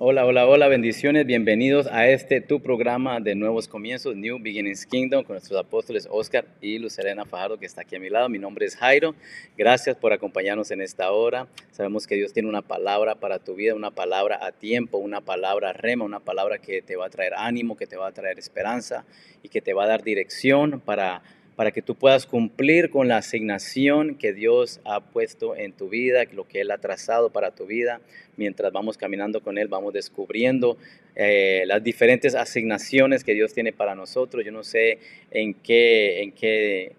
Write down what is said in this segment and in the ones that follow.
Hola, hola, hola, bendiciones, bienvenidos a tu programa de Nuevos Comienzos, New Beginnings Kingdom, con nuestros apóstoles Oscar y Lucelena Fajardo, que está aquí a mi lado. Mi nombre es Jairo, gracias por acompañarnos en esta hora. Sabemos que Dios tiene una palabra para tu vida, una palabra a tiempo, una palabra rema, una palabra que te va a traer ánimo, que te va a traer esperanza y que te va a dar dirección para que tú puedas cumplir con la asignación que Dios ha puesto en tu vida, lo que Él ha trazado para tu vida. Mientras vamos caminando con Él, vamos descubriendo las diferentes asignaciones que Dios tiene para nosotros. Yo no sé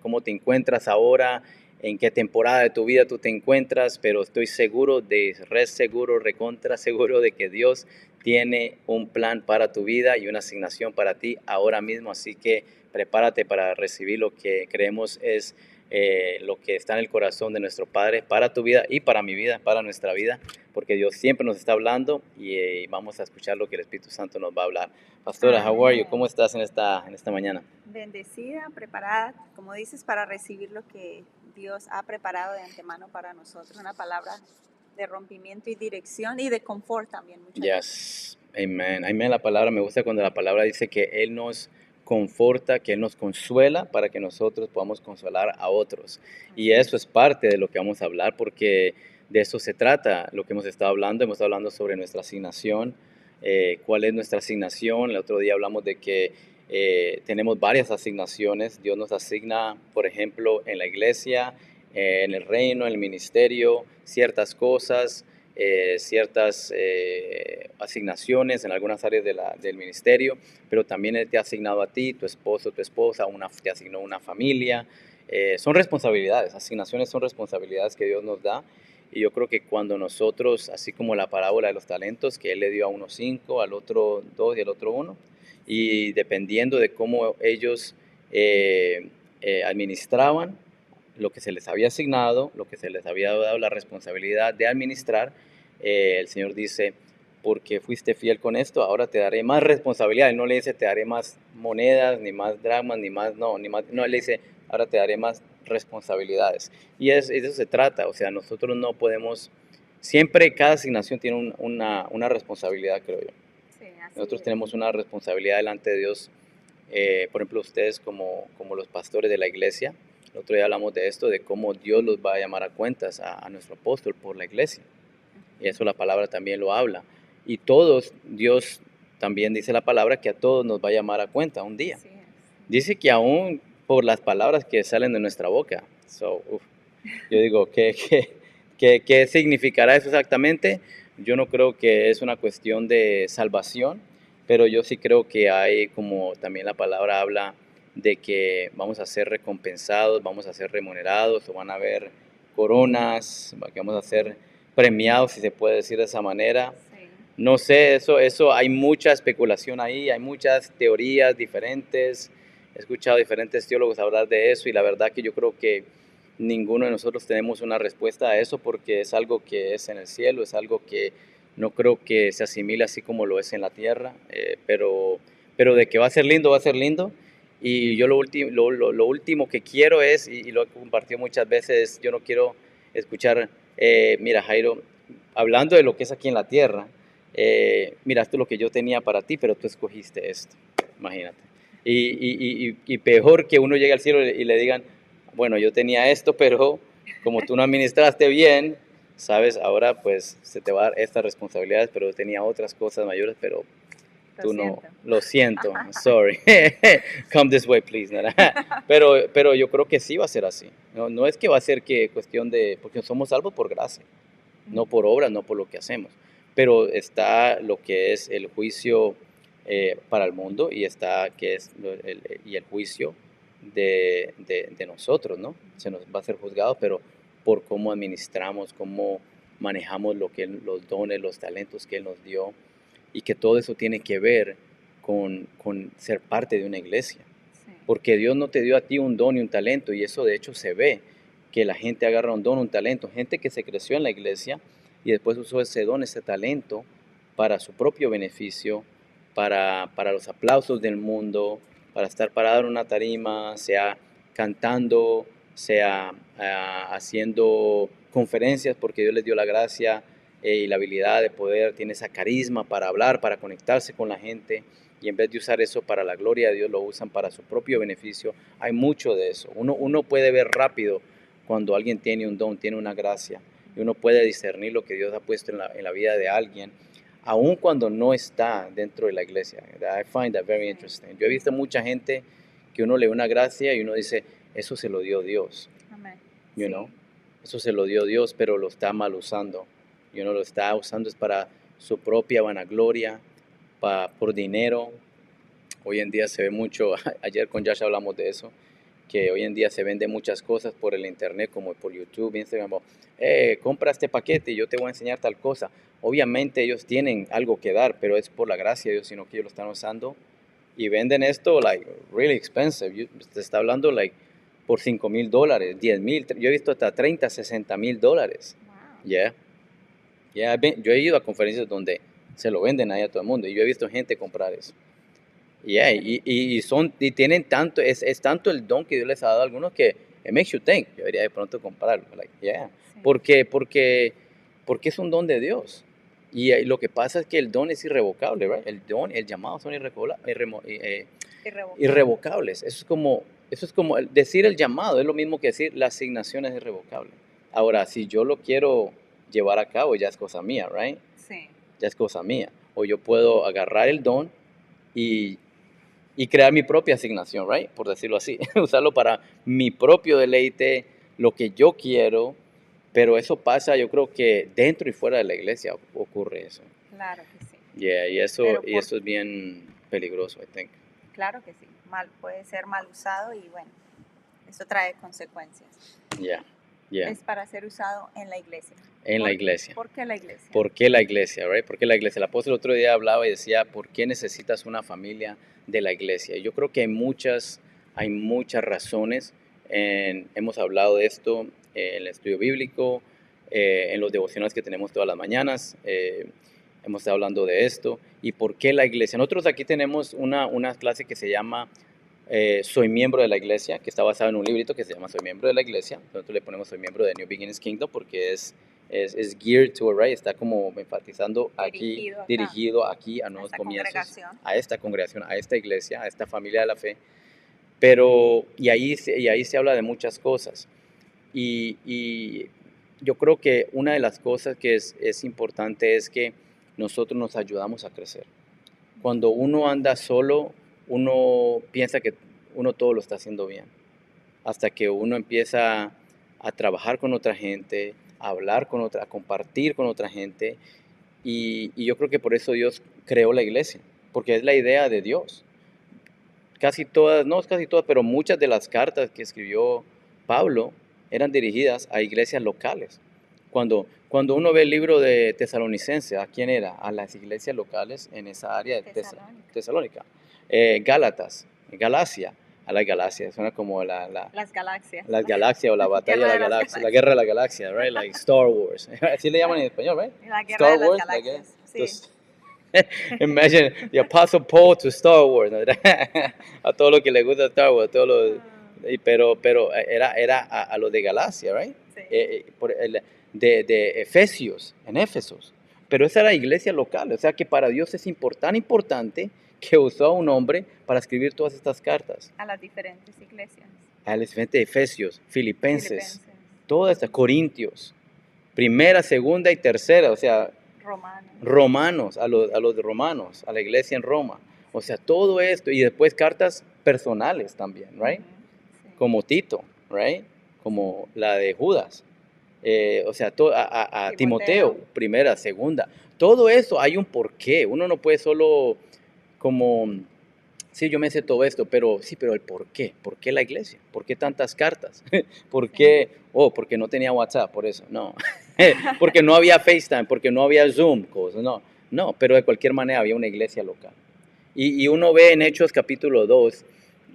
cómo te encuentras ahora, en qué temporada de tu vida tú te encuentras, pero estoy seguro, recontra seguro de que Dios tiene un plan para tu vida y una asignación para ti ahora mismo. Así que prepárate para recibir lo que creemos es lo que está en el corazón de nuestro Padre para tu vida y para mi vida, para nuestra vida, porque Dios siempre nos está hablando y vamos a escuchar lo que el Espíritu Santo nos va a hablar. Pastora, how are you? ¿Cómo estás en esta mañana? Bendecida, preparada, como dices, para recibir lo que Dios ha preparado de antemano para nosotros. Una palabra de rompimiento y dirección y de confort también muchas veces. Yes, amen. Amen. La palabra, me gusta cuando la palabra dice que Él nos conforta, que Él nos consuela para que nosotros podamos consolar a otros. Y Así eso es. es parte de lo que vamos a hablar, porque de eso se trata lo que hemos estado hablando. Hemos estado hablando sobre nuestra asignación, cuál es nuestra asignación. El otro día hablamos de que tenemos varias asignaciones. Dios nos asigna, por ejemplo, en la iglesia, en el reino, en el ministerio, ciertas cosas, ciertas asignaciones en algunas áreas del ministerio, pero también Él te ha asignado a ti, tu esposo, tu esposa, te asignó una familia. Son responsabilidades, asignaciones son responsabilidades que Dios nos da. Y yo creo que cuando nosotros, así como la parábola de los talentos, que Él le dio a uno 5, al otro 2 y al otro 1, y dependiendo de cómo ellos administraban lo que se les había asignado, lo que se les había dado la responsabilidad de administrar, el Señor dice, porque fuiste fiel con esto, ahora te daré más responsabilidad. Él no le dice, te daré más monedas, ni más dramas, no, Él le dice, ahora te daré más responsabilidades. Y de eso se trata, o sea, nosotros no podemos, siempre cada asignación tiene una responsabilidad, creo yo. Sí, así Nosotros es. tenemos una responsabilidad delante de Dios. Por ejemplo, ustedes como los pastores de la iglesia, el otro día hablamos de esto, de cómo Dios los va a llamar a cuentas a nuestro apóstol por la iglesia. Y Ujú. eso la palabra también lo habla. Y todos, Dios también dice la palabra que a todos nos va a llamar a cuenta un día. Así es. Dice que aún por las palabras que salen de nuestra boca. Yo digo, ¿qué significará eso exactamente? Yo no creo que es una cuestión de salvación, pero yo sí creo que hay, como también la palabra habla, de que vamos a ser recompensados, vamos a ser remunerados, o van a haber coronas, que vamos a ser premiados, si se puede decir de esa manera. Sí. No sé, eso hay mucha especulación ahí, hay muchas teorías diferentes. He escuchado diferentes teólogos hablar de eso y la verdad que yo creo que ninguno de nosotros tenemos una respuesta a eso porque es algo que es en el cielo, es algo que no creo que se asimile así como lo es en la tierra, pero de que va a ser lindo, va a ser lindo. Y yo lo último que quiero es, y lo he compartido muchas veces, yo no quiero escuchar, mira Jairo, hablando de lo que es aquí en la tierra, mira, esto es lo que yo tenía para ti, pero tú escogiste esto, imagínate. Y peor que uno llegue al cielo y le digan, bueno, yo tenía esto, pero como tú no administraste bien, sabes, ahora pues se te va a dar estas responsabilidades, pero yo tenía otras cosas mayores, pero Lo tú no, siento. lo siento, sorry, come this way, please. Pero yo creo que sí va a ser así. No es que va a ser que cuestión de, porque somos salvos por gracia, no por Ujú. obras, no por lo que hacemos. Pero está lo que es el juicio para el mundo y está que es y el juicio de nosotros, ¿no? Se nos va a ser juzgado, pero por cómo administramos, cómo manejamos los dones, los talentos que Él nos dio y que todo eso tiene que ver con ser parte de una iglesia. Sí. Porque Dios no te dio a ti un don y un talento y eso de hecho se ve, que la gente agarra un don, un talento, gente que se creció en la iglesia y después usó ese don, ese talento para su propio beneficio, para los aplausos del mundo, para estar parado en una tarima, sea cantando, sea haciendo conferencias porque Dios les dio la gracia, y la habilidad de poder, tiene esa carisma para hablar, para conectarse con la gente, y en vez de usar eso para la gloria de Dios, lo usan para su propio beneficio. Hay mucho de eso. Uno puede ver rápido cuando alguien tiene un don, tiene una gracia, y uno puede discernir lo que Dios ha puesto en la vida de alguien, aun cuando no está dentro de la iglesia. I find that very interesting. Yo he visto mucha gente que uno le da una gracia y uno dice, eso se lo dio Dios. Amén. You Sí. know? Eso se lo dio Dios, pero lo está mal usando. Y uno lo está usando es para su propia vanagloria, por dinero. Hoy en día se ve mucho, ayer con Josh hablamos de eso, que hoy en día se venden muchas cosas por el internet, como por YouTube, Instagram, compra este paquete y yo te voy a enseñar tal cosa. Obviamente ellos tienen algo que dar, pero es por la gracia de Dios, sino que ellos lo están usando y venden esto, like, really expensive. Te está hablando, like, por $5,000, $10,000, yo he visto hasta $30,000, $60,000. Wow. Yeah. Yo he ido a conferencias donde se lo venden ahí a todo el mundo y yo he visto gente comprar eso. Yeah, y tienen tanto, es tanto el don que Dios les ha dado a algunos que it makes you think, yo debería de pronto comprarlo. Like, yeah. Sí. Porque es un don de Dios. Y lo que pasa es que el don es irrevocable, right? El don, el llamado son Irrevocable. irrevocables. Eso es como decir el llamado, es lo mismo que decir la asignación es irrevocable. Ahora, si yo lo quiero llevar a cabo, ya es cosa mía, right? Sí. Ya es cosa mía. O yo puedo agarrar el don y crear mi propia asignación, right? Por decirlo así. Usarlo para mi propio deleite, lo que yo quiero, pero eso pasa, yo creo que dentro y fuera de la iglesia ocurre eso. Claro que sí. Yeah, y eso Pero es bien peligroso, I think. Claro que sí. Puede ser mal usado y bueno, eso trae consecuencias. Yeah, yeah. Es para ser usado en la iglesia. En la iglesia. ¿Por qué la iglesia? ¿Por qué la iglesia, right? ¿Por qué la iglesia? El apóstol el otro día hablaba y decía, ¿por qué necesitas una familia de la iglesia? Y yo creo que hay muchas razones. Hemos hablado de esto en el estudio bíblico, en los devocionales que tenemos todas las mañanas. Hemos estado hablando de esto. ¿Y por qué la iglesia? Nosotros aquí tenemos una clase que se llama Soy miembro de la iglesia, que está basada en un librito que se llama Soy miembro de la iglesia. Nosotros le ponemos Soy miembro de New Beginnings Kingdom porque es geared to, right? Está como enfatizando aquí, dirigido aquí a nuevos comienzos, a esta congregación, a esta iglesia, a esta familia de la fe. Pero, y ahí se habla de muchas cosas. Y yo creo que una de las cosas que es importante es que nosotros nos ayudamos a crecer. Cuando uno anda solo, uno piensa que uno todo lo está haciendo bien. Hasta que uno empieza a trabajar con otra gente, a hablar con otra, a compartir con otra gente. Y yo creo que por eso Dios creó la iglesia, porque es la idea de Dios. Casi todas, no casi todas, pero muchas de las cartas que escribió Pablo eran dirigidas a iglesias locales. Cuando uno ve el libro de Tesalonicense, ¿a quién era? A las iglesias locales en esa área de Tesalónica. Gálatas, Galacia, a la Galacia, suena como las galaxias. Las galaxias o la batalla de la galaxia, la guerra de la galaxia, right? Like Star Wars. Así le llaman en español, right? La guerra Star de las Wars, galaxias. like, Sí. imagine the Apostle Paul to Star Wars, ¿no? A todo lo que le gusta Star Wars, pero era a lo de Galacia, right? Sí. De Efesios, en Éfesos. Pero esa era la iglesia local, o sea que para Dios es tan importante que usó a un hombre para escribir todas estas cartas. A las diferentes iglesias. A los diferentes Efesios, Filipenses, todas estas, Corintios, primera, segunda y tercera, o sea, Romanos, a los de Romanos, a la iglesia en Roma. O sea, todo esto, y después cartas personales también, right? Sí. Como Tito, right? Como la de Judas. O sea, a Timoteo, primera, segunda. Todo eso hay un porqué. Uno no puede solo como, sí, yo me sé todo esto, pero el porqué. ¿Por qué la iglesia? ¿Por qué tantas cartas? ¿Por qué? Oh, porque no tenía WhatsApp, por eso. No. Porque no había FaceTime, porque no había Zoom, cosas. No, pero de cualquier manera había una iglesia local. Y uno ve en Hechos capítulo 2,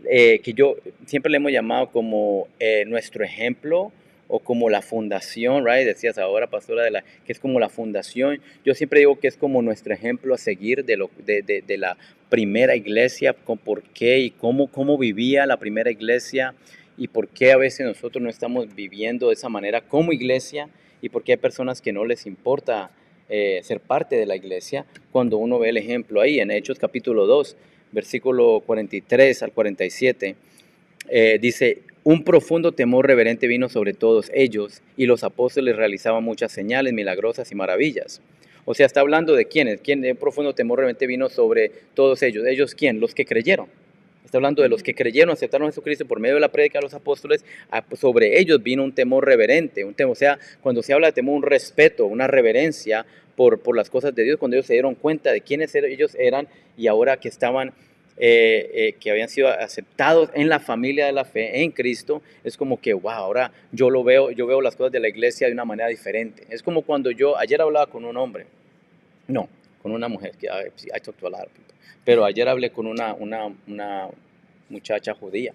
que yo siempre le hemos llamado como nuestro ejemplo o como la fundación, right? Decías ahora, pastora, que es como la fundación. Yo siempre digo que es como nuestro ejemplo a seguir de la primera iglesia, con por qué y cómo vivía la primera iglesia y por qué a veces nosotros no estamos viviendo de esa manera como iglesia y por qué hay personas que no les importa ser parte de la iglesia cuando uno ve el ejemplo ahí en Hechos capítulo 2, versículo 43 al 47. Dice, un profundo temor reverente vino sobre todos ellos y los apóstoles realizaban muchas señales milagrosas y maravillas. O sea, está hablando de quiénes, un profundo temor reverente vino sobre todos ellos. ¿Ellos quién? Los que creyeron. Está hablando de los que creyeron, aceptaron a Jesucristo por medio de la prédica de los apóstoles. Sobre ellos vino un temor reverente. O sea, cuando se habla de temor, un respeto, una reverencia por las cosas de Dios, cuando ellos se dieron cuenta de quiénes ellos eran y ahora que estaban que habían sido aceptados en la familia de la fe, en Cristo, es como que, wow, ahora yo veo las cosas de la iglesia de una manera diferente. Es como cuando ayer hablaba con un hombre, no, con una mujer, que I talk to a lot of people, pero ayer hablé con una muchacha judía,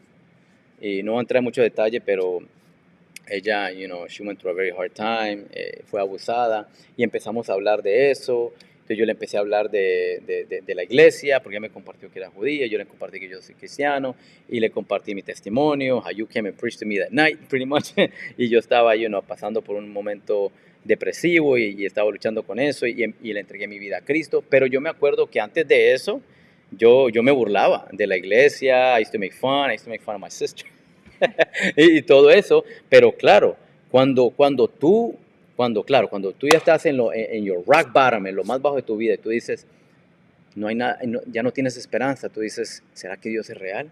y no voy a entrar en mucho detalle, pero ella, she went through a very hard time, fue abusada, y empezamos a hablar de eso. Entonces yo le empecé a hablar de la iglesia, porque ella me compartió que era judía, yo le compartí que yo soy cristiano, y le compartí mi testimonio, how you came and preached to me that night, pretty much, y yo estaba, pasando por un momento depresivo, y estaba luchando con eso, y le entregué mi vida a Cristo, pero yo me acuerdo que antes de eso, yo me burlaba de la iglesia, I used to make fun of my sister, y todo eso, pero claro, cuando tú ya estás en your rock bottom, en lo más bajo de tu vida, y tú dices, no hay nada, ya no tienes esperanza, tú dices, ¿será que Dios es real?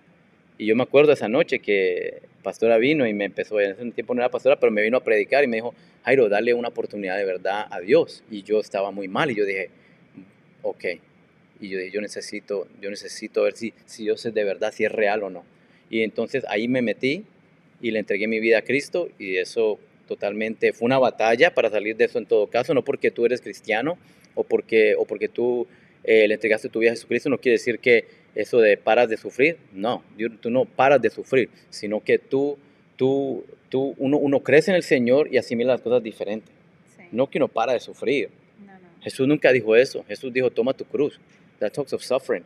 Y yo me acuerdo esa noche que pastora vino y me empezó, en ese tiempo no era pastora, pero me vino a predicar y me dijo, Jairo, dale una oportunidad de verdad a Dios. Y yo estaba muy mal y yo dije, ok. Y yo dije, yo necesito ver si Dios es de verdad, si es real o no. Y entonces ahí me metí y le entregué mi vida a Cristo, y eso totalmente fue una batalla para salir de eso en todo caso, no porque tú eres cristiano o porque tú le entregaste tu vida a Jesucristo, no quiere decir que eso de paras de sufrir, no, tú no paras de sufrir, sino que uno crece en el Señor y asimila las cosas diferentes, sí. No que uno para de sufrir. No. Jesús nunca dijo eso. Jesús dijo, toma tu cruz. That talks of suffering.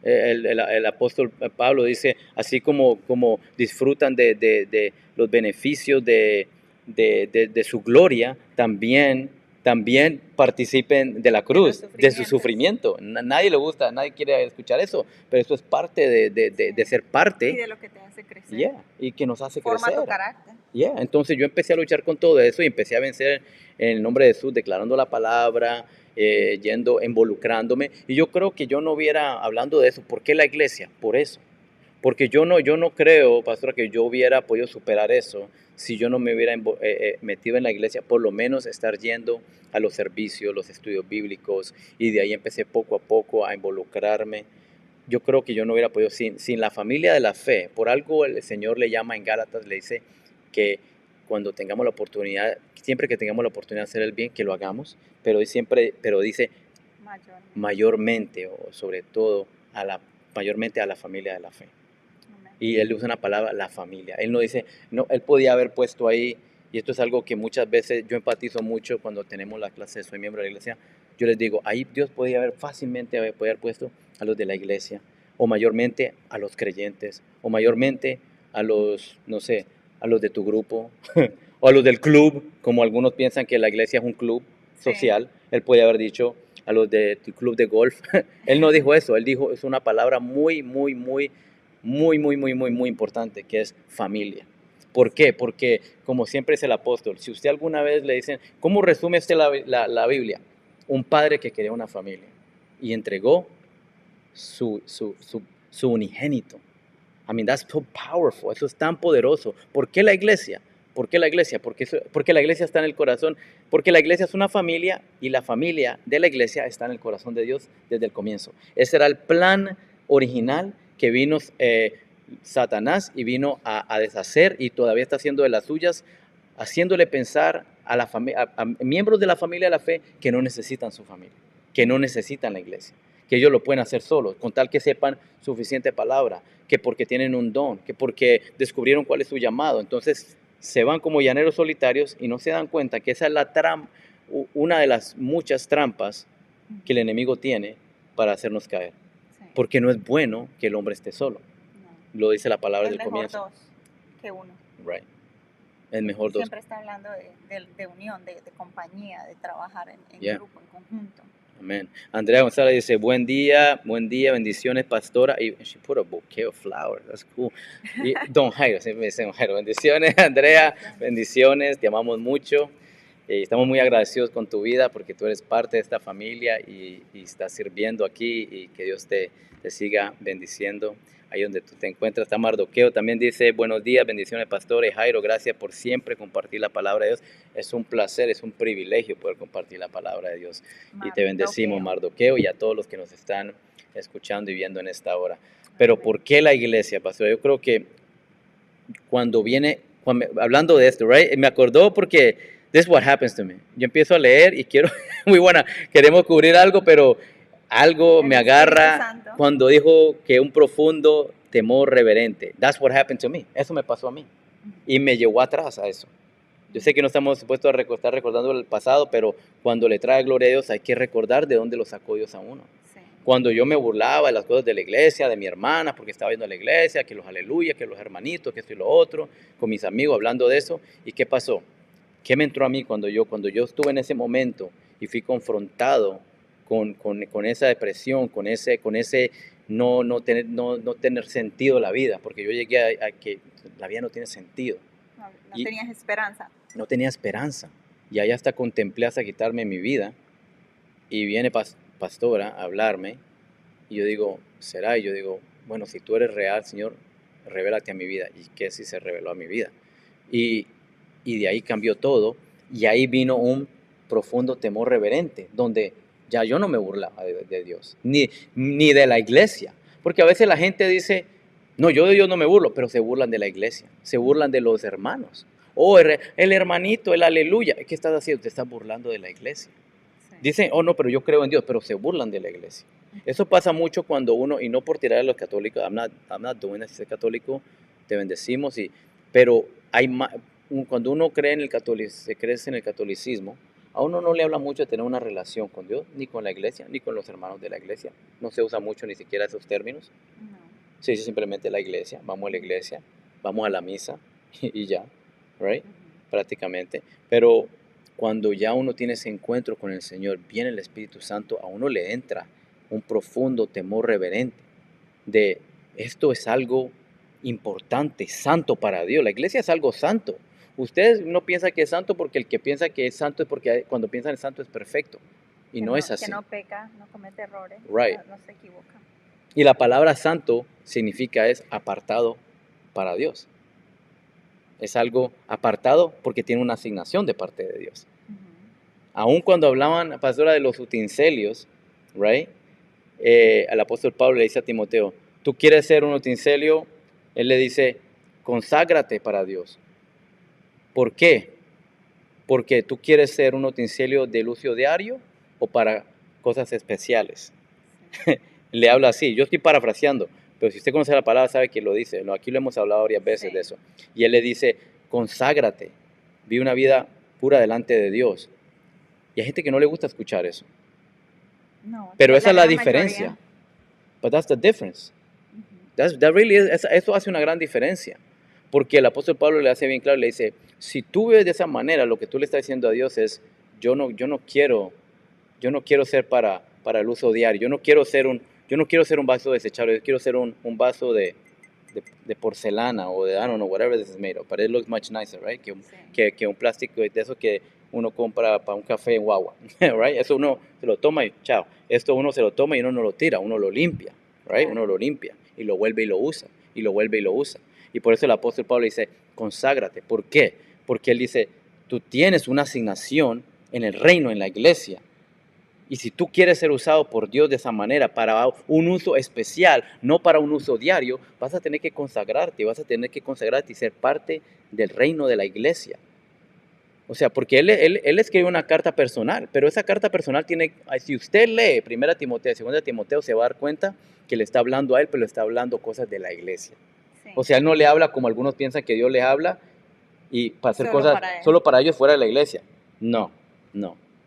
El apóstol Pablo dice, así como disfrutan de los beneficios de su gloria, también participen de la cruz, de su sufrimiento. Nadie le gusta, nadie quiere escuchar eso, pero eso es parte de ser parte. Y de lo que te hace crecer. Yeah, y que nos hace Forma crecer. Tu carácter. Yeah. Entonces yo empecé a luchar con todo eso y empecé a vencer en el nombre de Jesús, declarando la palabra, involucrándome. Y yo creo que yo no hubiera, hablando de eso, ¿por qué la iglesia? Por eso. Porque yo no creo, pastora, que yo hubiera podido superar eso si yo no me hubiera metido en la iglesia, por lo menos estar yendo a los servicios, los estudios bíblicos, y de ahí empecé poco a poco a involucrarme. Yo creo que yo no hubiera podido, sin la familia de la fe, por algo el Señor le llama en Gálatas, le dice que cuando tengamos la oportunidad, siempre que tengamos la oportunidad de hacer el bien, que lo hagamos, pero dice mayormente, o sobre todo, mayormente a la familia de la fe. Y él usa una palabra, la familia. Él no dice, no, él podía haber puesto ahí, y esto es algo que muchas veces yo empatizo mucho cuando tenemos la clase de Soy Miembro de la Iglesia. Yo les digo, ahí Dios podía haber fácilmente haber puesto a los de la iglesia, o mayormente a los creyentes, o mayormente a los, no sé, a los de tu grupo, o a los del club, como algunos piensan que la iglesia es un club social. Sí. Él podía haber dicho a los de tu club de golf. Él no dijo eso, él dijo, es una palabra muy importante, que es familia. ¿Por qué? Porque, como siempre es el apóstol, si usted alguna vez le dicen, ¿cómo resume usted la Biblia? Un padre que quería una familia y entregó su unigénito. I mean, that's so powerful, eso es tan poderoso. ¿Por qué la iglesia? ¿Por qué la iglesia? Porque la iglesia está en el corazón, porque la iglesia es una familia y la familia de la iglesia está en el corazón de Dios desde el comienzo. Ese era el plan original que vino Satanás y vino a deshacer, y todavía está haciendo de las suyas, haciéndole pensar a miembros de la familia de la fe que no necesitan su familia, que no necesitan la iglesia, que ellos lo pueden hacer solos, con tal que sepan suficiente palabra, que porque tienen un don, que porque descubrieron cuál es su llamado. Entonces se van como llaneros solitarios y no se dan cuenta que esa es una de las muchas trampas que el enemigo tiene para hacernos caer. Sí. Porque no es bueno que el hombre esté solo. No. Lo dice la palabra del comienzo. Es mejor dos que uno. Right. Es mejor dos. Siempre está hablando de unión, de compañía, de trabajar en Yeah. grupo, en conjunto. Amén. Andrea González dice, buen día, bendiciones, pastora. Y she put a bouquet of flowers, that's cool. Y Don Jairo, siempre me dice Don Jairo, bendiciones, Andrea, bendiciones, te amamos mucho. Estamos muy agradecidos con tu vida porque tú eres parte de esta familia y estás sirviendo aquí y que Dios te siga bendiciendo ahí donde tú te encuentras. Está Mardoqueo, también dice, buenos días, bendiciones, pastor. Jairo, gracias por siempre compartir la palabra de Dios. Es un placer, es un privilegio poder compartir la palabra de Dios. Y te bendecimos, Mardoqueo, y a todos los que nos están escuchando y viendo en esta hora. Pero ¿por qué la iglesia, pastor? Yo creo que hablando de esto, right? Me acordó porque this is what happens to me. Yo empiezo a leer y queremos cubrir algo, pero algo me agarra cuando dijo que un profundo temor reverente. That's what happened to me. Eso me pasó a mí. Y me llevó atrás a eso. Yo sé que no estamos supuestos a estar recordando el pasado, pero cuando le trae gloria a Dios hay que recordar de dónde lo sacó Dios a uno. Cuando yo me burlaba de las cosas de la iglesia, de mi hermana, porque estaba viendo a la iglesia, que los aleluya, que los hermanitos, que esto y lo otro, con mis amigos hablando de eso. ¿Y qué pasó? ¿Qué me entró a mí cuando yo estuve en ese momento y fui confrontado con esa depresión, con ese no tener sentido la vida? Porque yo llegué a que la vida no tiene sentido. No tenías esperanza. No tenía esperanza. Y ahí hasta contemplé hasta quitarme mi vida. Y viene pastora a hablarme y yo digo, ¿será? Y yo digo, bueno, si tú eres real, Señor, revélate a mi vida. ¿Y qué si se reveló a mi vida? Y de ahí cambió todo y ahí vino un profundo temor reverente, donde ya yo no me burlaba de Dios, ni de la iglesia. Porque a veces la gente dice, no, yo de Dios no me burlo, pero se burlan de la iglesia, se burlan de los hermanos. Oh, el hermanito, el aleluya. ¿Qué estás haciendo? Te estás burlando de la iglesia. Dicen, oh no, pero yo creo en Dios, pero se burlan de la iglesia. Eso pasa mucho cuando uno, y no por tirar a los católicos, I'm not doing this, si eres católico, te bendecimos, pero cuando uno cree en se crece en el catolicismo, a uno no le habla mucho de tener una relación con Dios, ni con la iglesia, ni con los hermanos de la iglesia. No se usa mucho ni siquiera esos términos. No. Se dice simplemente la iglesia, vamos a la iglesia, vamos a la misa y ya, right? Prácticamente. Pero cuando ya uno tiene ese encuentro con el Señor, viene el Espíritu Santo, a uno le entra un profundo temor reverente de esto es algo importante, santo para Dios. La iglesia es algo santo. Usted no piensa que es santo porque el que piensa que es santo es porque cuando piensa en santo es perfecto. Y no es así. Que no peca, no comete errores, right. no se equivoca. Y la palabra santo significa es apartado para Dios. Es algo apartado porque tiene una asignación de parte de Dios. Aún cuando hablaban, pastora, de los utensilios, right? Al apóstol Pablo le dice a Timoteo, tú quieres ser un utensilio, él le dice, conságrate para Dios. ¿Por qué? Porque tú quieres ser un utensilio del uso diario o para cosas especiales. Le habla así, yo estoy parafraseando, pero si usted conoce la palabra sabe que lo dice. Aquí lo hemos hablado varias veces de eso. Y él le dice, conságrate, vive una vida pura delante de Dios. Y hay gente que no le gusta escuchar eso. No, pero esa es la diferencia. But that's the difference. Eso hace una gran diferencia. Porque el apóstol Pablo le hace bien claro, le dice, si tú vives de esa manera, lo que tú le estás diciendo a Dios es, yo no quiero ser para el uso diario. Yo no quiero ser un vaso desechable. Yo quiero ser un vaso de porcelana o de, I don't know, whatever this is made of. But it looks much nicer, right? Que un plástico de eso que uno compra para un café en guagua, right? Eso uno se lo toma y chao. Esto uno se lo toma y uno no lo tira, uno lo limpia, right? Uno lo limpia y lo vuelve y lo usa, y lo vuelve y lo usa. Y por eso el apóstol Pablo dice, conságrate. ¿Por qué? Porque él dice, tú tienes una asignación en el reino, en la iglesia. Y si tú quieres ser usado por Dios de esa manera, para un uso especial, no para un uso diario, vas a tener que consagrarte y ser parte del reino de la iglesia. O sea, porque él escribe una carta personal, pero esa carta personal si usted lee 1 Timoteo, 2 Timoteo, se va a dar cuenta que le está hablando a él, pero le está hablando cosas de la iglesia. Sí. O sea, él no le habla como algunos piensan que Dios le habla y para hacer cosas solo para ellos fuera de la iglesia. No.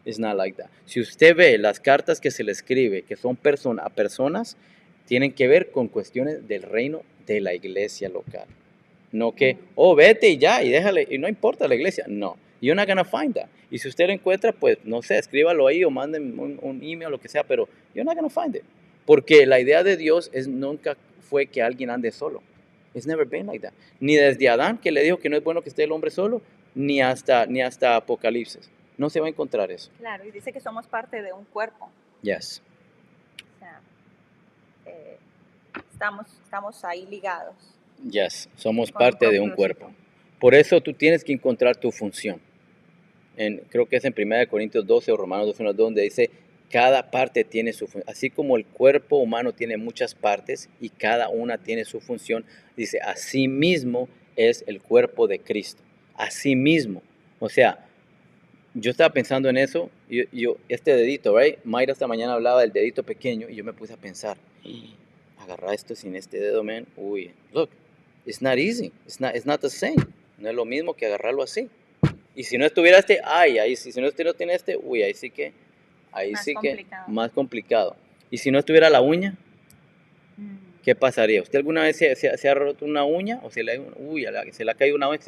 It's not like that. Si usted ve las cartas que se le escribe, que son a personas, tienen que ver con cuestiones del reino de la iglesia local. No que, vete y ya, y déjale, y no importa la iglesia. No, you're not gonna find that. Y si usted lo encuentra, pues, no sé, escríbalo ahí o manden un email o lo que sea, pero you're not gonna find it. Porque la idea de Dios nunca fue que alguien ande solo. It's never been like that. Ni desde Adán, que le dijo que no es bueno que esté el hombre solo, ni hasta Apocalipsis. No se va a encontrar eso. Claro, y dice que somos parte de un cuerpo. Yes. O sea, estamos ahí ligados. Yes, somos Con un parte de un propósito. cuerpo. Por eso tú tienes que encontrar tu función. Creo que es en 1 Corintios 12 o Romanos 12, donde dice, cada parte tiene su función. Así como el cuerpo humano tiene muchas partes y cada una tiene su función, dice, así mismo es el cuerpo de Cristo. Así mismo. O sea, yo estaba pensando en eso, este dedito, right? Mayra esta mañana hablaba del dedito pequeño y yo me puse a pensar, agarrar esto sin este dedo, man, uy, look, it's not easy, it's not the same, no es lo mismo que agarrarlo así. Y si no estuviera ahí si no tiene este, uy, ahí sí que más complicado. Y si no estuviera la uña, ¿qué pasaría? ¿Usted alguna vez se ha roto una uña? O se le ha caído una uña,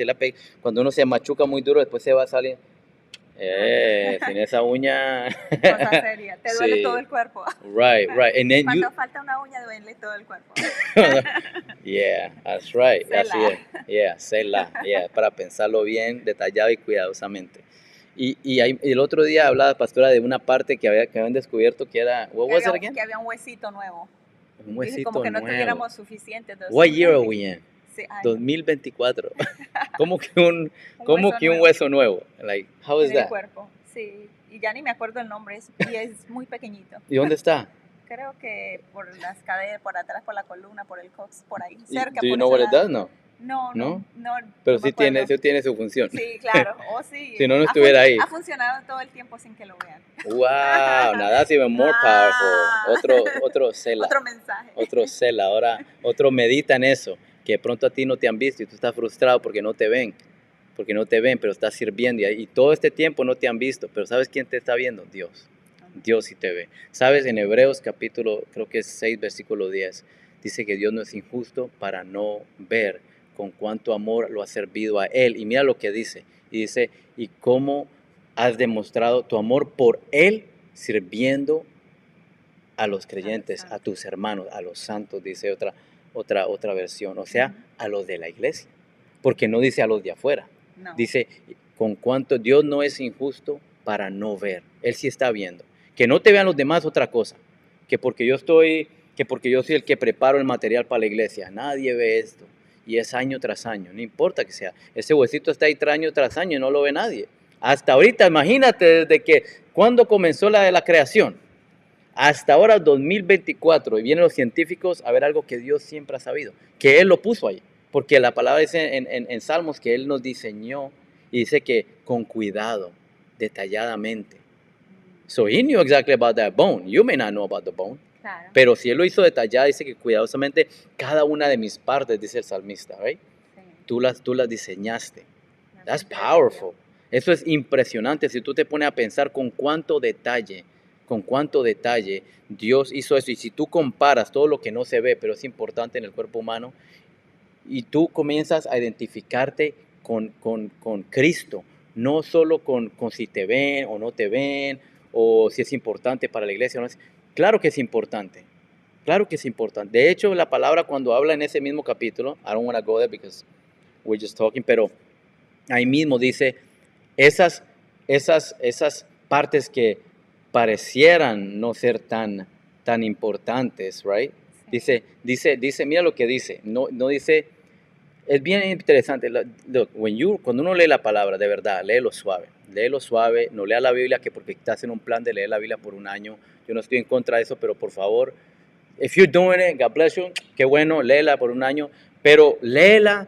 cuando uno se machuca muy duro, después se va a salir. Sin esa uña. Cosa seria, te duele Sí. todo el cuerpo. Right. And then Cuando falta una uña, duele todo el cuerpo. Yeah, that's right. Selah. Así es. Yeah, selah. Yeah, para pensarlo bien, detallado y cuidadosamente. Y el otro día hablaba, pastora, de una parte que habían descubierto que era, what was it again? Que había un huesito nuevo. Un huesito como que no nuevo. tuviéramos suficiente. What year are we in? Sí, 2024. ¿Cómo que un hueso nuevo? Like, how is en el that? cuerpo, sí. Y ya ni me acuerdo el nombre, y es muy pequeñito. ¿Y dónde está? Creo que por las caderas, por atrás, por la columna, por el cox, por ahí, cerca. Do you por know ese what it lado. does? No. No. Pero no sí tiene su función. Sí, claro. Sí. Si no estuviera ahí. Ha funcionado todo el tiempo sin que lo vean. Wow, now that's even more powerful. Otro Selah. Otro mensaje. Otro Selah. Ahora, otro medita en eso. Que de pronto a ti no te han visto y tú estás frustrado porque no te ven. Pero estás sirviendo. Y todo este tiempo no te han visto. Pero ¿sabes quién te está viendo? Dios. Dios sí te ve. ¿Sabes? En Hebreos capítulo, creo que es 6, versículo 10, dice que Dios no es injusto para no ver con cuánto amor lo ha servido a Él. Y mira lo que dice. Y dice, y cómo has demostrado tu amor por Él sirviendo a los creyentes, a tus hermanos, a los santos, dice otra versión. O sea, a los de la iglesia. Porque no dice a los de afuera. No. Dice, con cuánto Dios no es injusto para no ver. Él sí está viendo. Que no te vean los demás otra cosa. Que porque yo soy el que preparo el material para la iglesia. Nadie ve esto. Y es año tras año. No importa que sea. Ese huesito está ahí año tras año y no lo ve nadie. Hasta ahorita, imagínate, desde que cuando comenzó la creación. Hasta ahora, 2024. Y vienen los científicos a ver algo que Dios siempre ha sabido. Que Él lo puso ahí. Porque la palabra dice en Salmos que Él nos diseñó. Y dice que con cuidado, detalladamente. So he knew exactly about that bone. You may not know about the bone. Claro. Pero si Él lo hizo detallado, dice que cuidadosamente cada una de mis partes, dice el salmista, right? Sí. Tú las diseñaste. That's powerful. Eso es impresionante si tú te pones a pensar con cuánto detalle Dios hizo eso. Y si tú comparas todo lo que no se ve, pero es importante en el cuerpo humano, y tú comienzas a identificarte con Cristo, no solo con si te ven o no te ven, o si es importante para la iglesia o no es. Claro que es importante. De hecho, la palabra cuando habla en ese mismo capítulo, I don't want to go there because we're just talking, pero ahí mismo dice esas partes que parecieran no ser tan importantes, right? Sí. Dice, mira lo que dice, no dice, es bien interesante, look, cuando uno lee la palabra, de verdad, léelo suave, no lea la Biblia que porque estás en un plan de leer la Biblia por un año, yo no estoy en contra de eso, pero por favor, if you're doing it, God bless you, qué bueno, léela por un año, pero léela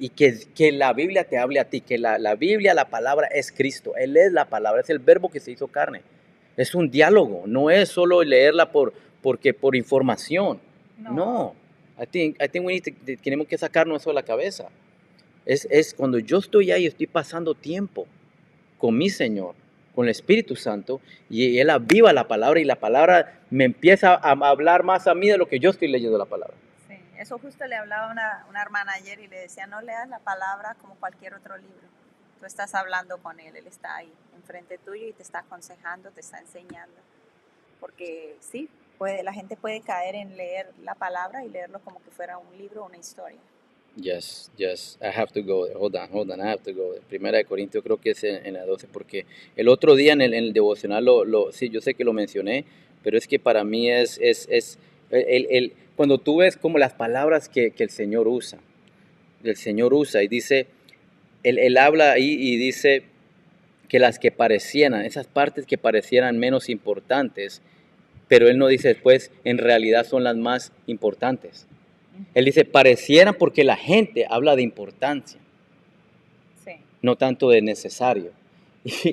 y que la Biblia te hable a ti, que la Biblia, la palabra es Cristo, Él es la palabra, es el verbo que se hizo carne, es un diálogo, no es solo leerla por información, no. I think tenemos que sacarnos eso de la cabeza. Es cuando yo estoy ahí, estoy pasando tiempo con mi Señor, con el Espíritu Santo, y Él aviva la palabra, y la palabra me empieza a hablar más a mí de lo que yo estoy leyendo la palabra. Sí, Eso justo le hablaba a una hermana ayer y le decía, no leas la palabra como cualquier otro libro. Tú estás hablando con él está ahí enfrente tuyo y te está aconsejando, te está enseñando. Porque sí, la gente puede caer en leer la palabra y leerlo como que fuera un libro o una historia. Yes, yes, I have to go there. Hold on, I have to go there. Primera de Corintios creo que es en la 12, porque el otro día en el devocional, sí, yo sé que lo mencioné, pero es que para mí cuando tú ves como las palabras que el Señor usa y dice, él habla ahí y dice que las que parecieran, esas partes que parecieran menos importantes, pero él no dice después, en realidad son las más importantes. Él dice, parecieran porque la gente habla de importancia, Sí. no tanto de necesario.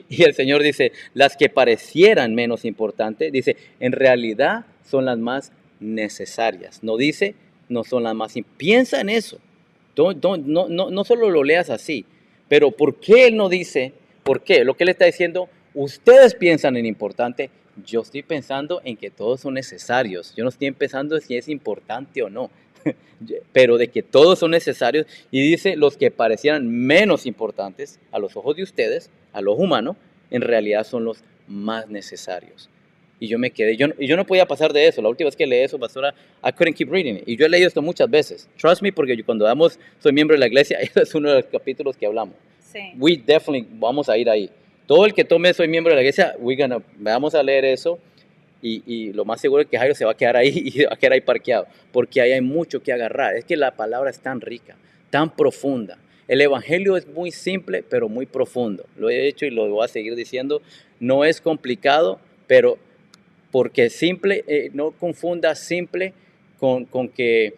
Y el Señor dice, las que parecieran menos importantes, dice, en realidad son las más necesarias. No dice, no son las más. Piensa en eso. No solo lo leas así, pero ¿por qué Él no dice, por qué? Lo que Él está diciendo, ustedes piensan en importante, yo estoy pensando en que todos son necesarios. Yo no estoy pensando si es importante o no, pero de que todos son necesarios. Y dice, los que parecieran menos importantes a los ojos de ustedes, a los humanos, en realidad son los más necesarios. Y yo me quedé, yo no podía pasar de eso. La última vez que leí eso, pastora, I couldn't keep reading it. Y yo he leído esto muchas veces. Trust me, porque cuando soy miembro de la iglesia, ese es uno de los capítulos que hablamos. Sí. We definitely vamos a ir ahí. Todo el que tome soy miembro de la iglesia, vamos a leer eso. Y lo más seguro es que Jairo se va a quedar ahí y se va a quedar ahí parqueado, porque ahí hay mucho que agarrar. Es que la palabra es tan rica, tan profunda. El evangelio es muy simple, pero muy profundo. Lo he hecho y lo voy a seguir diciendo. No es complicado, pero porque simple, no confunda simple con que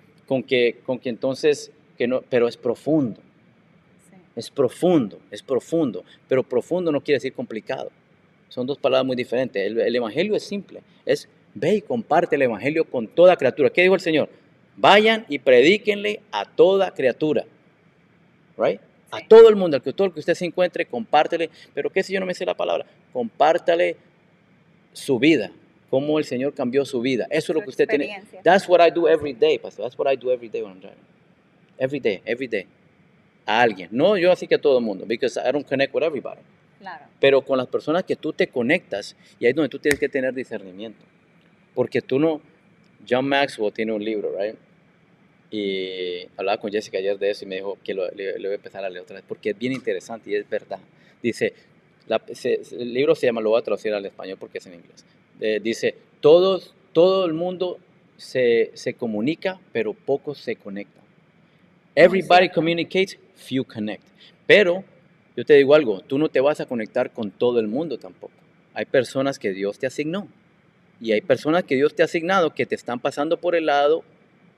entonces, que no, pero es profundo. Sí. Es profundo, pero profundo no quiere decir complicado. Son dos palabras muy diferentes. El evangelio es simple, es ve y comparte el evangelio con toda criatura. ¿Qué dijo el Señor? Vayan y predíquenle a toda criatura, right? A Sí. todo el mundo, todo el que usted se encuentre, compártele. Pero ¿qué si yo no me sé la palabra? Compártale su vida, cómo el Señor cambió su vida. Eso es lo que usted tiene. Experiencia. That's what I do every day, pastor. That's what I do every day when I'm driving. Every day. A alguien. No yo así que a todo el mundo, because I don't connect with everybody. Claro. Pero con las personas que tú te conectas, y ahí es donde tú tienes que tener discernimiento. Porque tú no, John Maxwell tiene un libro, right? Y hablaba con Jessica ayer de eso y me dijo que le voy a empezar a leer otra vez, porque es bien interesante y es verdad. Dice, el libro se llama, lo voy a traducir al español porque es en inglés. Dice, todo el mundo se comunica, pero pocos se conectan. Everybody communicates, few connect. Pero yo te digo algo, tú no te vas a conectar con todo el mundo tampoco. Hay personas que Dios te asignó y hay personas que Dios te ha asignado que te están pasando por el lado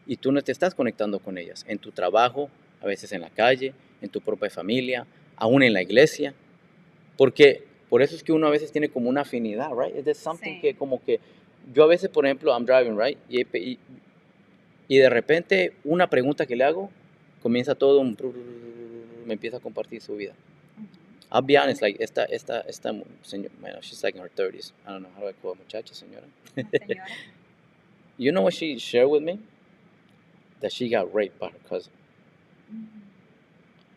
y tú no te estás conectando con ellas. En tu trabajo, a veces en la calle, en tu propia familia, aún en la iglesia. Porque por eso es que uno a veces tiene como una afinidad, right? Es something Sí. que como que yo a veces, por ejemplo, I'm driving, right? Y de repente una pregunta que le hago comienza todo me empieza a compartir su vida. I'll be honest, like esta señora, bueno, she's like in her 30s. I don't know how do I call her, muchacha, señora. Señora. You know what she shared with me? That she got raped by her cousin.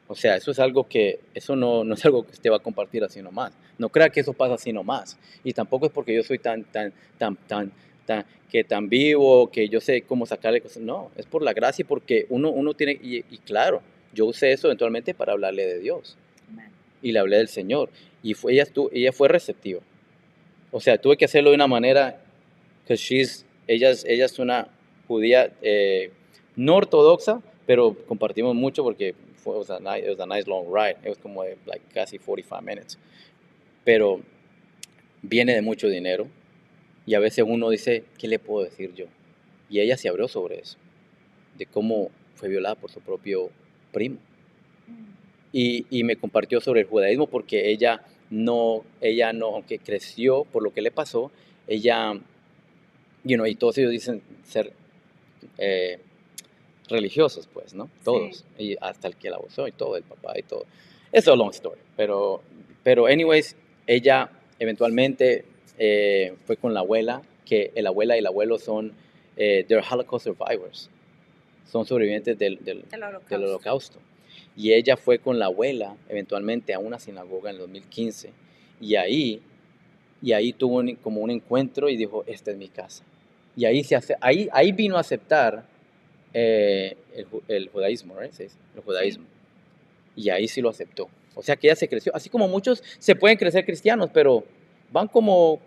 O sea, eso es algo eso no es algo que usted va a compartir así nomás. No crea que eso pasa así nomás. Y tampoco es porque yo soy tan vivo, que yo sé cómo sacarle cosas. No, es por la gracia y porque uno tiene, y claro, yo usé eso eventualmente para hablarle de Dios. Amen. Y le hablé del Señor. Y ella fue receptiva. O sea, tuve que hacerlo de una manera, que ella es una judía no ortodoxa, pero compartimos mucho porque it was a nice long ride. It was como like casi 45 minutes. Pero viene de mucho dinero y a veces uno dice, ¿qué le puedo decir yo? Y ella se abrió sobre eso, de cómo fue violada por su propio primo. Y me compartió sobre el judaísmo porque ella no, aunque creció por lo que le pasó, ella, y todos ellos dicen ser religiosos, pues, ¿no? Todos, Sí. y hasta el que la abusó y todo, el papá y todo. Es a long story, pero anyways, ella eventualmente fue con la abuela, que la abuela y el abuelo son, they're Holocaust survivors. son sobrevivientes El del holocausto. holocausto. Y ella fue con la abuela eventualmente a una sinagoga en el 2015 y ahí tuvo como un encuentro y dijo, esta es mi casa. Y ahí vino a aceptar el judaísmo, ¿right? Sí, el judaísmo. Sí. Y ahí sí lo aceptó. O sea que ella se creció, así como muchos se pueden crecer cristianos, pero van como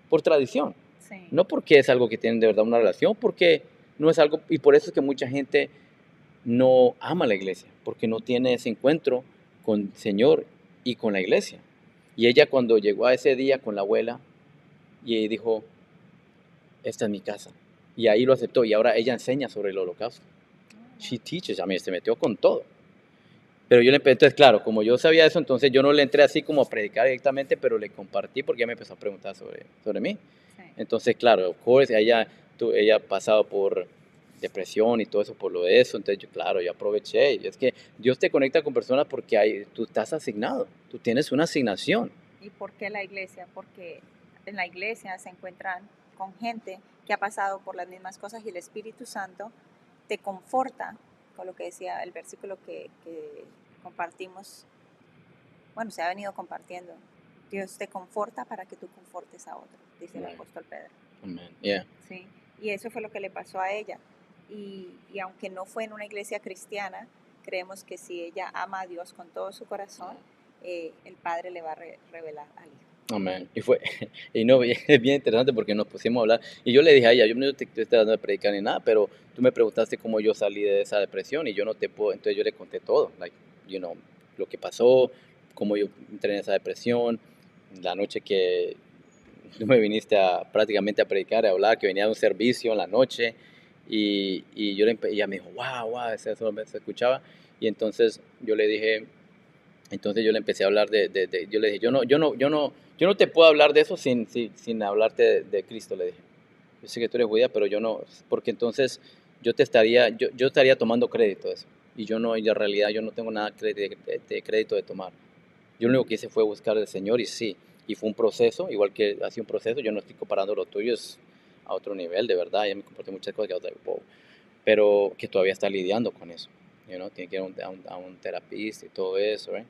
por tradición. Sí. No porque es algo que tienen de verdad una relación, porque no es algo, y por eso es que mucha gente no ama la iglesia, porque no tiene ese encuentro con el Señor y con la iglesia. Y ella cuando llegó a ese día con la abuela, y dijo, esta es mi casa. Y ahí lo aceptó, y ahora ella enseña sobre el holocausto. She teaches, se metió con todo. Pero yo le empecé, entonces claro, como yo sabía eso, entonces yo no le entré así como a predicar directamente, pero le compartí porque ella me empezó a preguntar sobre mí. Sí. Entonces, claro, of course, ella ha pasado por depresión y todo eso por lo de eso, entonces yo aproveché. Y es que Dios te conecta con personas porque tú estás asignado, tú tienes una asignación. ¿Y por qué la iglesia? Porque en la iglesia se encuentran con gente que ha pasado por las mismas cosas y el Espíritu Santo te conforta con lo que decía el versículo que compartimos, bueno, se ha venido compartiendo. Dios te conforta para que tú confortes a otro, dice el apóstol Pedro. Amen. Yeah. Sí, y eso fue lo que le pasó a ella. Y aunque no fue en una iglesia cristiana, creemos que si ella ama a Dios con todo su corazón, el Padre le va a revelar al Hijo. Amén. Y no, es bien interesante porque nos pusimos a hablar. Y yo le dije a ella, yo no te estoy dando de predicar ni nada, pero tú me preguntaste cómo yo salí de esa depresión y yo no te puedo. Entonces yo le conté todo, lo que pasó, cómo yo entré en esa depresión, la noche que tú me viniste prácticamente a predicar, a hablar, que venía de un servicio en la noche. Y ella me dijo, wow, eso se escuchaba. Y entonces yo le dije, entonces yo le empecé a hablar yo le dije, yo no te puedo hablar de eso sin hablarte de Cristo, le dije. Yo sé que tú eres judía, pero yo no, porque entonces yo estaría tomando crédito de eso. Y en realidad yo no tengo nada de crédito de tomar. Yo lo único que hice fue buscar al Señor y fue un proceso, igual que ha sido un proceso, yo no estoy comparando lo tuyo a otro nivel, de verdad, ya me compartí muchas cosas que I was like, wow, pero que todavía está lidiando con eso. Tiene que ir a un terapista y todo eso, ¿eh?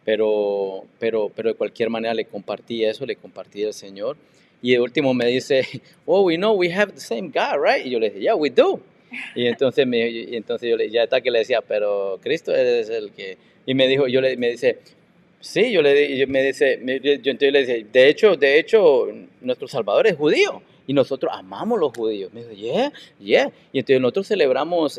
Pero de cualquier manera le compartí eso, le compartí al Señor. Y el último me dice, oh, we know we have the same God, right? Y yo le dije, yeah, we do. Y entonces, ya está que le decía, pero Cristo es el que... Y me dijo, me dice, sí, yo entonces le dije, de hecho, nuestro Salvador es judío y nosotros amamos los judíos. Me dijo, yeah. Y entonces nosotros celebramos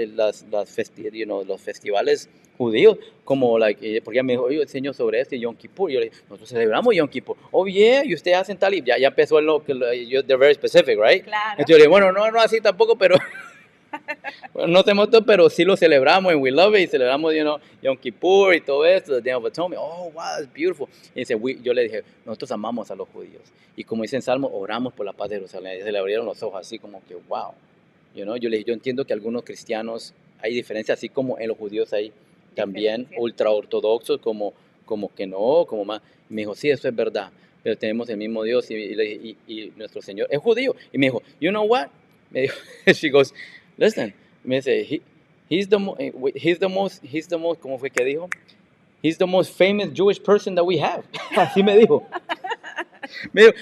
los festivales judíos, porque ella me dijo, oye, enseño sobre esto y Yom Kippur. Y yo le dije, nosotros celebramos Yom Kippur. Oh, yeah, y ustedes hacen tal y ya empezó they're very specific, right? Claro. Entonces yo le dije, bueno, no así tampoco, pero... Bueno, no hacemos todo, pero sí lo celebramos en We Love It, y celebramos, Yom Kippur y todo esto, the Day of Atonement. Oh, wow, it's beautiful. Y yo le dije, nosotros amamos a los judíos. Y como dice en Salmo, oramos por la paz de Jerusalén. Y se le abrieron los ojos así como que, wow. Yo le dije, yo entiendo que algunos cristianos hay diferencias, así como en los judíos hay también ultra ortodoxos, como que no, como más. Me dijo, sí, eso es verdad, pero tenemos el mismo Dios y nuestro Señor es judío. Y me dijo, you know what? Me dijo, she goes, listen, me dice, he's the most, ¿cómo fue que dijo? He's the most famous Jewish person that we have. Así me dijo. Me dijo,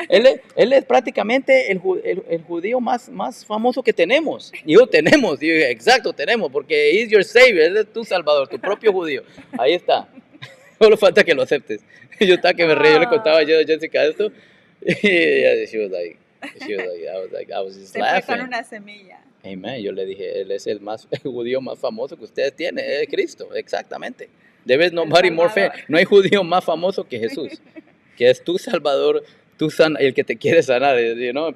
él es prácticamente el judío más famoso que tenemos. Y yo tenemos, y yo dije, exacto, tenemos, porque he's your savior, él es tu salvador, tu propio judío. Ahí está. Solo falta que lo aceptes. Yo estaba que me reí, yo le contaba a Jessica esto. Y she was like, I was just laughing. Se fue con una semilla. Amen. Yo le dije, él es el judío más famoso que ustedes tienen, es Cristo, exactamente. Debes nobody more fair. No hay judío más famoso que Jesús, que es tu Salvador, el que te quiere sanar,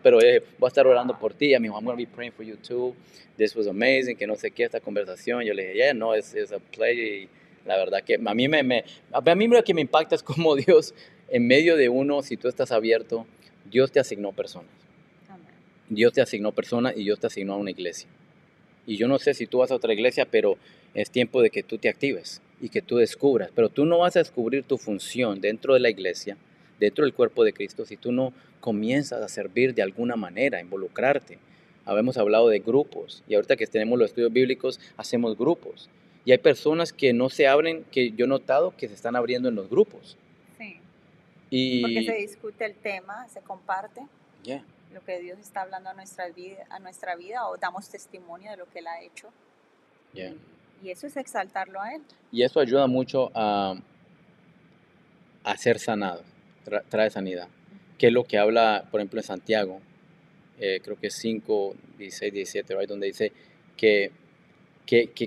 pero voy a estar orando por ti. I'm going to be praying for you too. This was amazing, que no sé qué, esta conversación. Yo le dije, no, es a pleasure. Y la verdad que a mí lo que me impacta es como Dios, en medio de uno, si tú estás abierto, Dios te asignó personas. Dios te asignó personas y Dios te asignó a una iglesia. Y yo no sé si tú vas a otra iglesia, pero es tiempo de que tú te actives y que tú descubras. Pero tú no vas a descubrir tu función dentro de la iglesia, dentro del cuerpo de Cristo, si tú no comienzas a servir de alguna manera, a involucrarte, habíamos hablado de grupos, y ahorita que tenemos los estudios bíblicos, hacemos grupos. Y hay personas que no se abren, que yo he notado que se están abriendo en los grupos. Sí, porque se Y, discute el tema, se comparte yeah, lo que Dios está hablando a nuestra vida o damos testimonio de lo que Él ha hecho. yeah. Y eso es exaltarlo a Él. Y eso ayuda mucho a ser sanado, trae sanidad. Que es lo que habla, por ejemplo, en Santiago, creo que es 5, 16, 17, right, donde dice que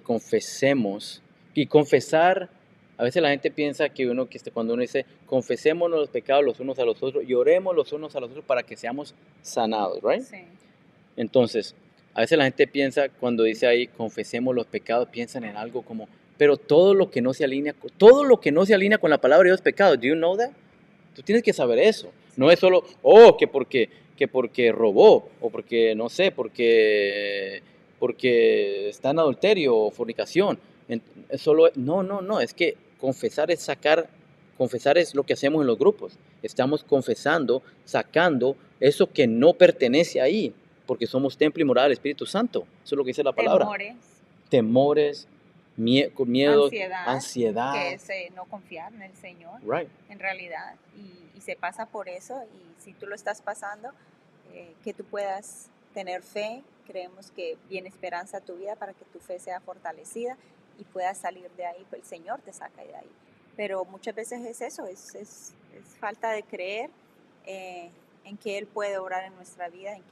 confesemos. Y confesar, a veces la gente piensa que cuando uno dice, confesémonos los pecados los unos a los otros y oremos los unos a los otros para que seamos sanados, right? Sí, Entonces, a veces la gente piensa, cuando dice ahí, confesemos los pecados, piensan en algo como, pero todo lo que no se alinea con la palabra de Dios es pecado. Do you know that? Tú tienes que saber eso. No es solo, que porque robó, o porque, no sé, porque está en adulterio o fornicación. No, es que confesar es lo que hacemos en los grupos. Estamos confesando, sacando eso que no pertenece ahí, porque somos templo y morada del Espíritu Santo. Eso es lo que dice la palabra. Temores, miedo, ansiedad. que es no confiar en el Señor, Right. en realidad, y se pasa por eso, y si tú lo estás pasando, que tú puedas tener fe, creemos que viene esperanza a tu vida para que tu fe sea fortalecida y puedas salir de ahí, pues el Señor te saca de ahí. Pero muchas veces es eso, es falta de creer en que Él puede obrar en nuestra vida, en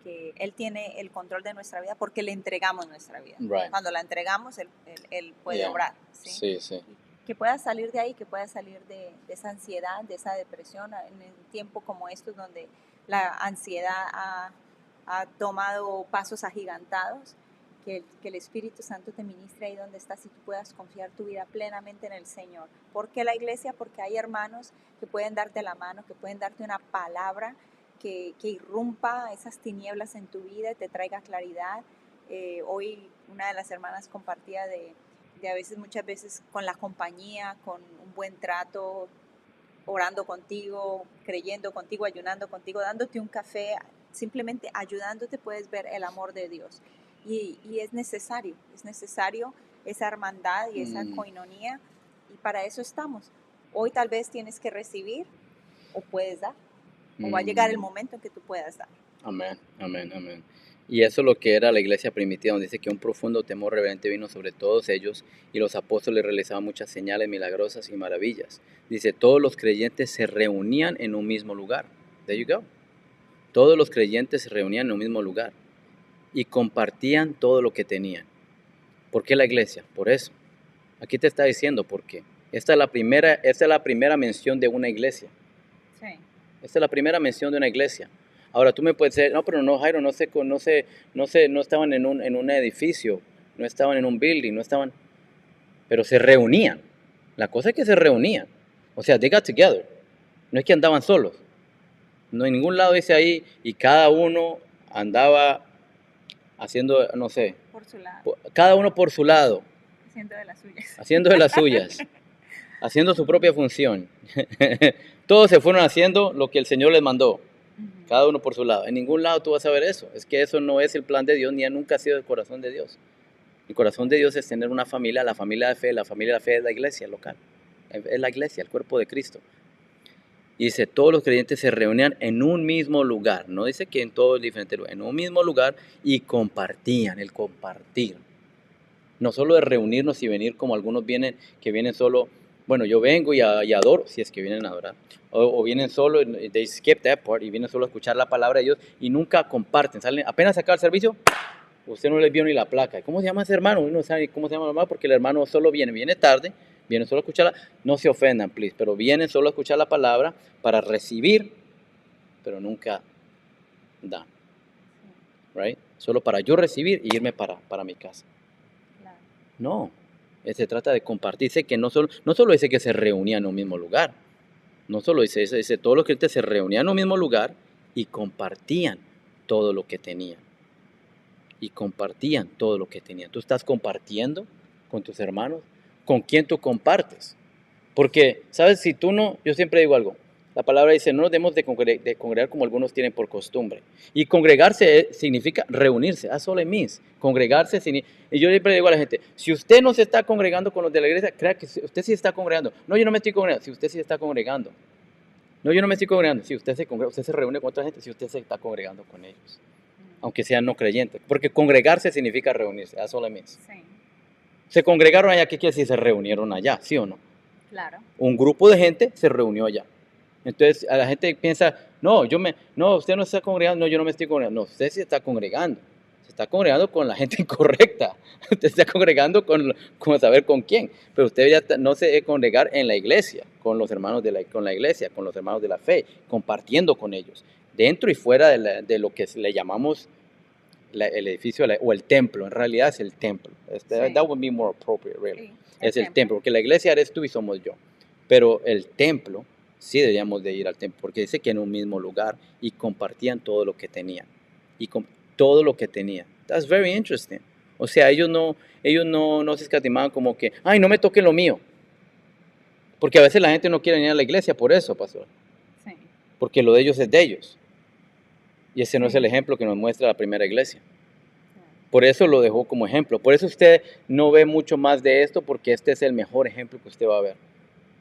que Él tiene el control de nuestra vida porque le entregamos nuestra vida. Right. Cuando la entregamos, Él puede Yeah. obrar. ¿Sí? Sí, sí. Que puedas salir de ahí, que puedas salir de esa ansiedad, de esa depresión, en un tiempo como estos donde la ansiedad ha tomado pasos agigantados, que el Espíritu Santo te ministre ahí donde estás y tú puedas confiar tu vida plenamente en el Señor. ¿Por qué la iglesia? Porque hay hermanos que pueden darte la mano, que pueden darte una palabra que irrumpa esas tinieblas en tu vida y te traiga claridad. Hoy una de las hermanas compartía de muchas veces con la compañía, con un buen trato, orando contigo, creyendo contigo, ayunando contigo, dándote un café, simplemente ayudándote puedes ver el amor de Dios. Y es necesario esa hermandad y esa coinonía, y para eso estamos. Hoy tal vez tienes que recibir o puedes dar, o va a llegar el momento en que tú puedas dar. Amén, amén, amén. Y eso es lo que era la iglesia primitiva, donde dice que un profundo temor reverente vino sobre todos ellos y los apóstoles realizaban muchas señales milagrosas y maravillas. Dice, todos los creyentes se reunían en un mismo lugar. There you go. Todos los creyentes se reunían en un mismo lugar y compartían todo lo que tenían. ¿Por qué la iglesia? Por eso. Aquí te está diciendo por qué. Esta es la primera mención de una iglesia. Sí. Esta es la primera mención de una iglesia. Ahora tú me puedes decir, no, pero no, Jairo, no estaban en un edificio, no estaban en un building, pero se reunían. La cosa es que se reunían. O sea, they got together. No es que andaban solos. No en ningún lado dice ahí, y cada uno andaba haciendo, no sé, por su lado, cada uno por su lado, haciendo de las suyas, haciendo su propia función. Todos se fueron haciendo lo que el Señor les mandó, cada uno por su lado. En ningún lado tú vas a ver eso. Es que eso no es el plan de Dios, ni nunca ha sido el corazón de Dios. El corazón de Dios es tener una familia, la familia de fe. La familia de fe es la iglesia local. Es la iglesia, el cuerpo de Cristo. Y dice, todos los creyentes se reunían en un mismo lugar. No dice que en todos diferentes lugares, en un mismo lugar, y compartían, el compartir. No solo de reunirnos y venir como algunos que vienen solo, bueno, yo vengo y adoro, si es que vienen a adorar. O vienen solo, they skip that part, y vienen solo a escuchar la palabra de Dios y nunca comparten. Salen, apenas sacar el servicio, usted no les vio ni la placa. ¿Cómo se llama ese hermano? Uno no sabe cómo se llama el hermano porque el hermano solo viene tarde, viene solo a escucharla. No se ofendan, please, pero vienen solo a escuchar la palabra para recibir, pero nunca dan. Right? Solo para yo recibir y irme para mi casa. claro. No, se trata de compartir. Dice que no solo dice que se reunían en un mismo lugar. No solo dice todos los creyentes se reunían en un mismo lugar y compartían todo lo que tenían. Y compartían todo lo que tenían. Tú estás compartiendo con tus hermanos. ¿Con quién tú compartes? Porque, ¿sabes? Si tú no, yo siempre digo algo. La palabra dice, no nos debemos de congregar como algunos tienen por costumbre. Y congregarse significa reunirse. That's all it means. Congregarse significa... Y yo siempre digo a la gente, si usted no se está congregando con los de la iglesia, crea que usted sí está congregando. No, yo no me estoy congregando. Si usted sí está congregando. No, yo no me estoy congregando. Si usted se congrega, usted se reúne con otra gente, si usted se está congregando con ellos. Aunque sean no creyentes. Porque congregarse significa reunirse. That's all it means. Sí, Se congregaron allá, ¿qué quiere decir? Se reunieron allá, ¿sí o no? claro. Un grupo de gente se reunió allá. Entonces a la gente piensa, no, usted no está congregando, no, yo no me estoy congregando. No, usted sí está congregando. Se está congregando con la gente incorrecta. Usted está congregando con saber con quién. Pero usted ya no se debe congregar en la iglesia, con los hermanos con la iglesia, con los hermanos de la fe, compartiendo con ellos, dentro y fuera de lo que le llamamos el edificio o el templo. En realidad es el templo. Sí. That would be more appropriate, really. Sí, Es el templo, porque la iglesia eres tú y somos yo. Pero el templo, sí deberíamos de ir al templo, porque dice que en un mismo lugar y compartían todo lo que tenían. Y todo lo que tenían. That's very interesting. O sea, ellos no se escatimaban como que, ay, no me toquen lo mío. Porque a veces la gente no quiere ir a la iglesia por eso, pastor. Sí. Porque lo de ellos es de ellos. Y ese no es Sí. el ejemplo que nos muestra la primera iglesia. Por eso lo dejó como ejemplo. Por eso usted no ve mucho más de esto, porque este es el mejor ejemplo que usted va a ver.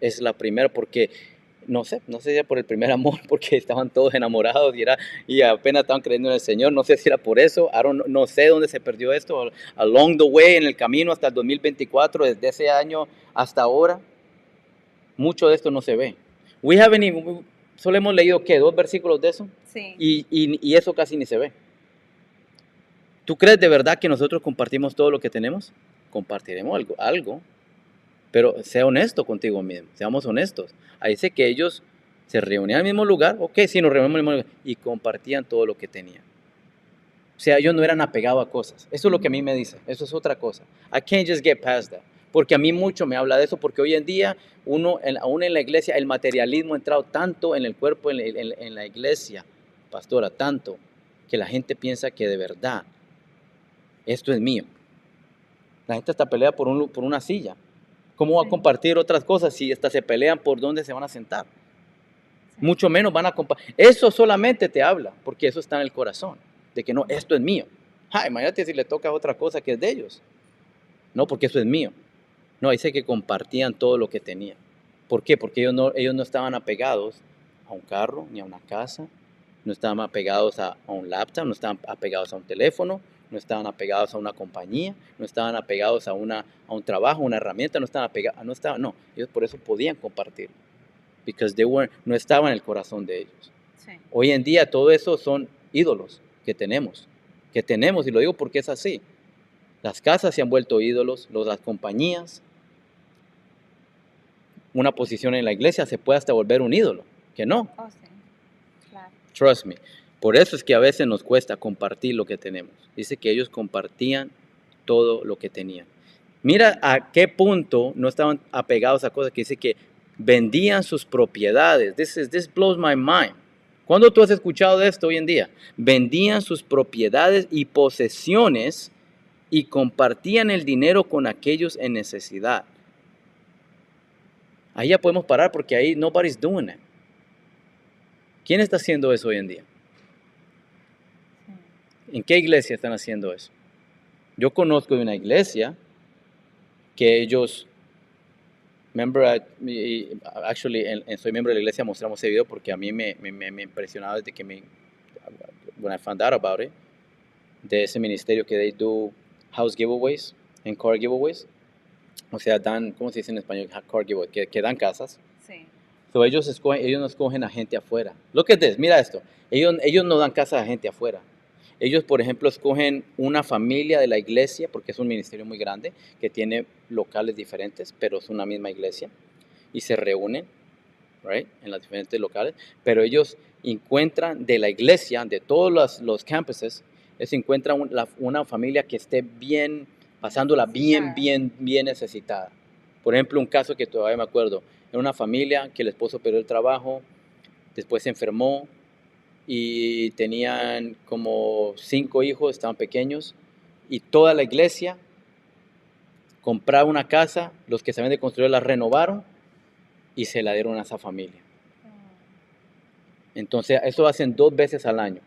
Es la primera, porque no sé si era por el primer amor, porque estaban todos enamorados y apenas estaban creyendo en el Señor. No sé si era por eso. No sé dónde se perdió esto. Along the way, en el camino hasta el 2024, desde ese año hasta ahora, mucho de esto no se ve. Solo hemos leído, ¿qué? 2 versículos de eso. Sí. Y eso casi ni se ve. ¿Tú crees de verdad que nosotros compartimos todo lo que tenemos? Compartiremos algo, pero sea honesto contigo mismo, seamos honestos. Ahí dice que ellos se reunían en el mismo lugar, ok, sí, nos reunimos en el mismo lugar, y compartían todo lo que tenían. O sea, ellos no eran apegados a cosas. Eso es lo que a mí me dice, eso es otra cosa. I can't just get past that. Porque a mí mucho me habla de eso, porque hoy en día, aún en la iglesia, el materialismo ha entrado tanto en el cuerpo, en la iglesia, pastora, tanto, que la gente piensa que de verdad esto es mío. La gente hasta pelea por una silla. ¿Cómo va a compartir otras cosas si hasta se pelean por dónde se van a sentar? Sí. Mucho menos van a compartir. Eso solamente te habla, porque eso está en el corazón, de que no, esto es mío. Imagínate si le toca otra cosa que es de ellos. No, porque eso es mío. No, dice que compartían todo lo que tenían. ¿Por qué? Porque ellos no estaban apegados a un carro, ni a una casa, no estaban apegados a un laptop, no estaban apegados a un teléfono, no estaban apegados a una compañía, no estaban apegados a un trabajo, una herramienta, no, ellos por eso podían compartir, because no estaba en el corazón de ellos. Sí. Hoy en día todo eso son ídolos que tenemos, y lo digo porque es así. Las casas se han vuelto ídolos, las compañías, una posición en la iglesia se puede hasta volver un ídolo, que no. Oh, sí. Claro. Trust me. Por eso es que a veces nos cuesta compartir lo que tenemos. Dice que ellos compartían todo lo que tenían. Mira a qué punto no estaban apegados a cosas, que dice que vendían sus propiedades. This blows my mind. ¿Cuándo tú has escuchado de esto hoy en día? Vendían sus propiedades y posesiones y compartían el dinero con aquellos en necesidad. Ahí ya podemos parar, porque ahí nobody's doing it. ¿Quién está haciendo eso hoy en día? ¿En qué iglesia están haciendo eso? Yo conozco de una iglesia que ellos, soy miembro de la iglesia, mostramos ese video porque a mí me impresionaba desde que when I found out about it, de ese ministerio que they do house giveaways and car giveaways. O sea, dan, ¿cómo se dice en español? Car giveaways, que dan casas. Sí. So ellos no escogen a gente afuera. Look at this, mira esto. Ellos no dan casas a gente afuera. Ellos, por ejemplo, escogen una familia de la iglesia, porque es un ministerio muy grande, que tiene locales diferentes, pero es una misma iglesia, y se reúnen, right, en las diferentes locales, pero ellos encuentran de la iglesia, de todos los campuses, ellos encuentran una familia que esté bien, pasándola bien necesitada. Por ejemplo, un caso que todavía me acuerdo, era una familia que el esposo perdió el trabajo, después se enfermó, y tenían como 5 hijos, estaban pequeños, y toda la iglesia compraba una casa, los que sabían de construir la renovaron y se la dieron a esa familia. Entonces, eso hacen 2 veces al año.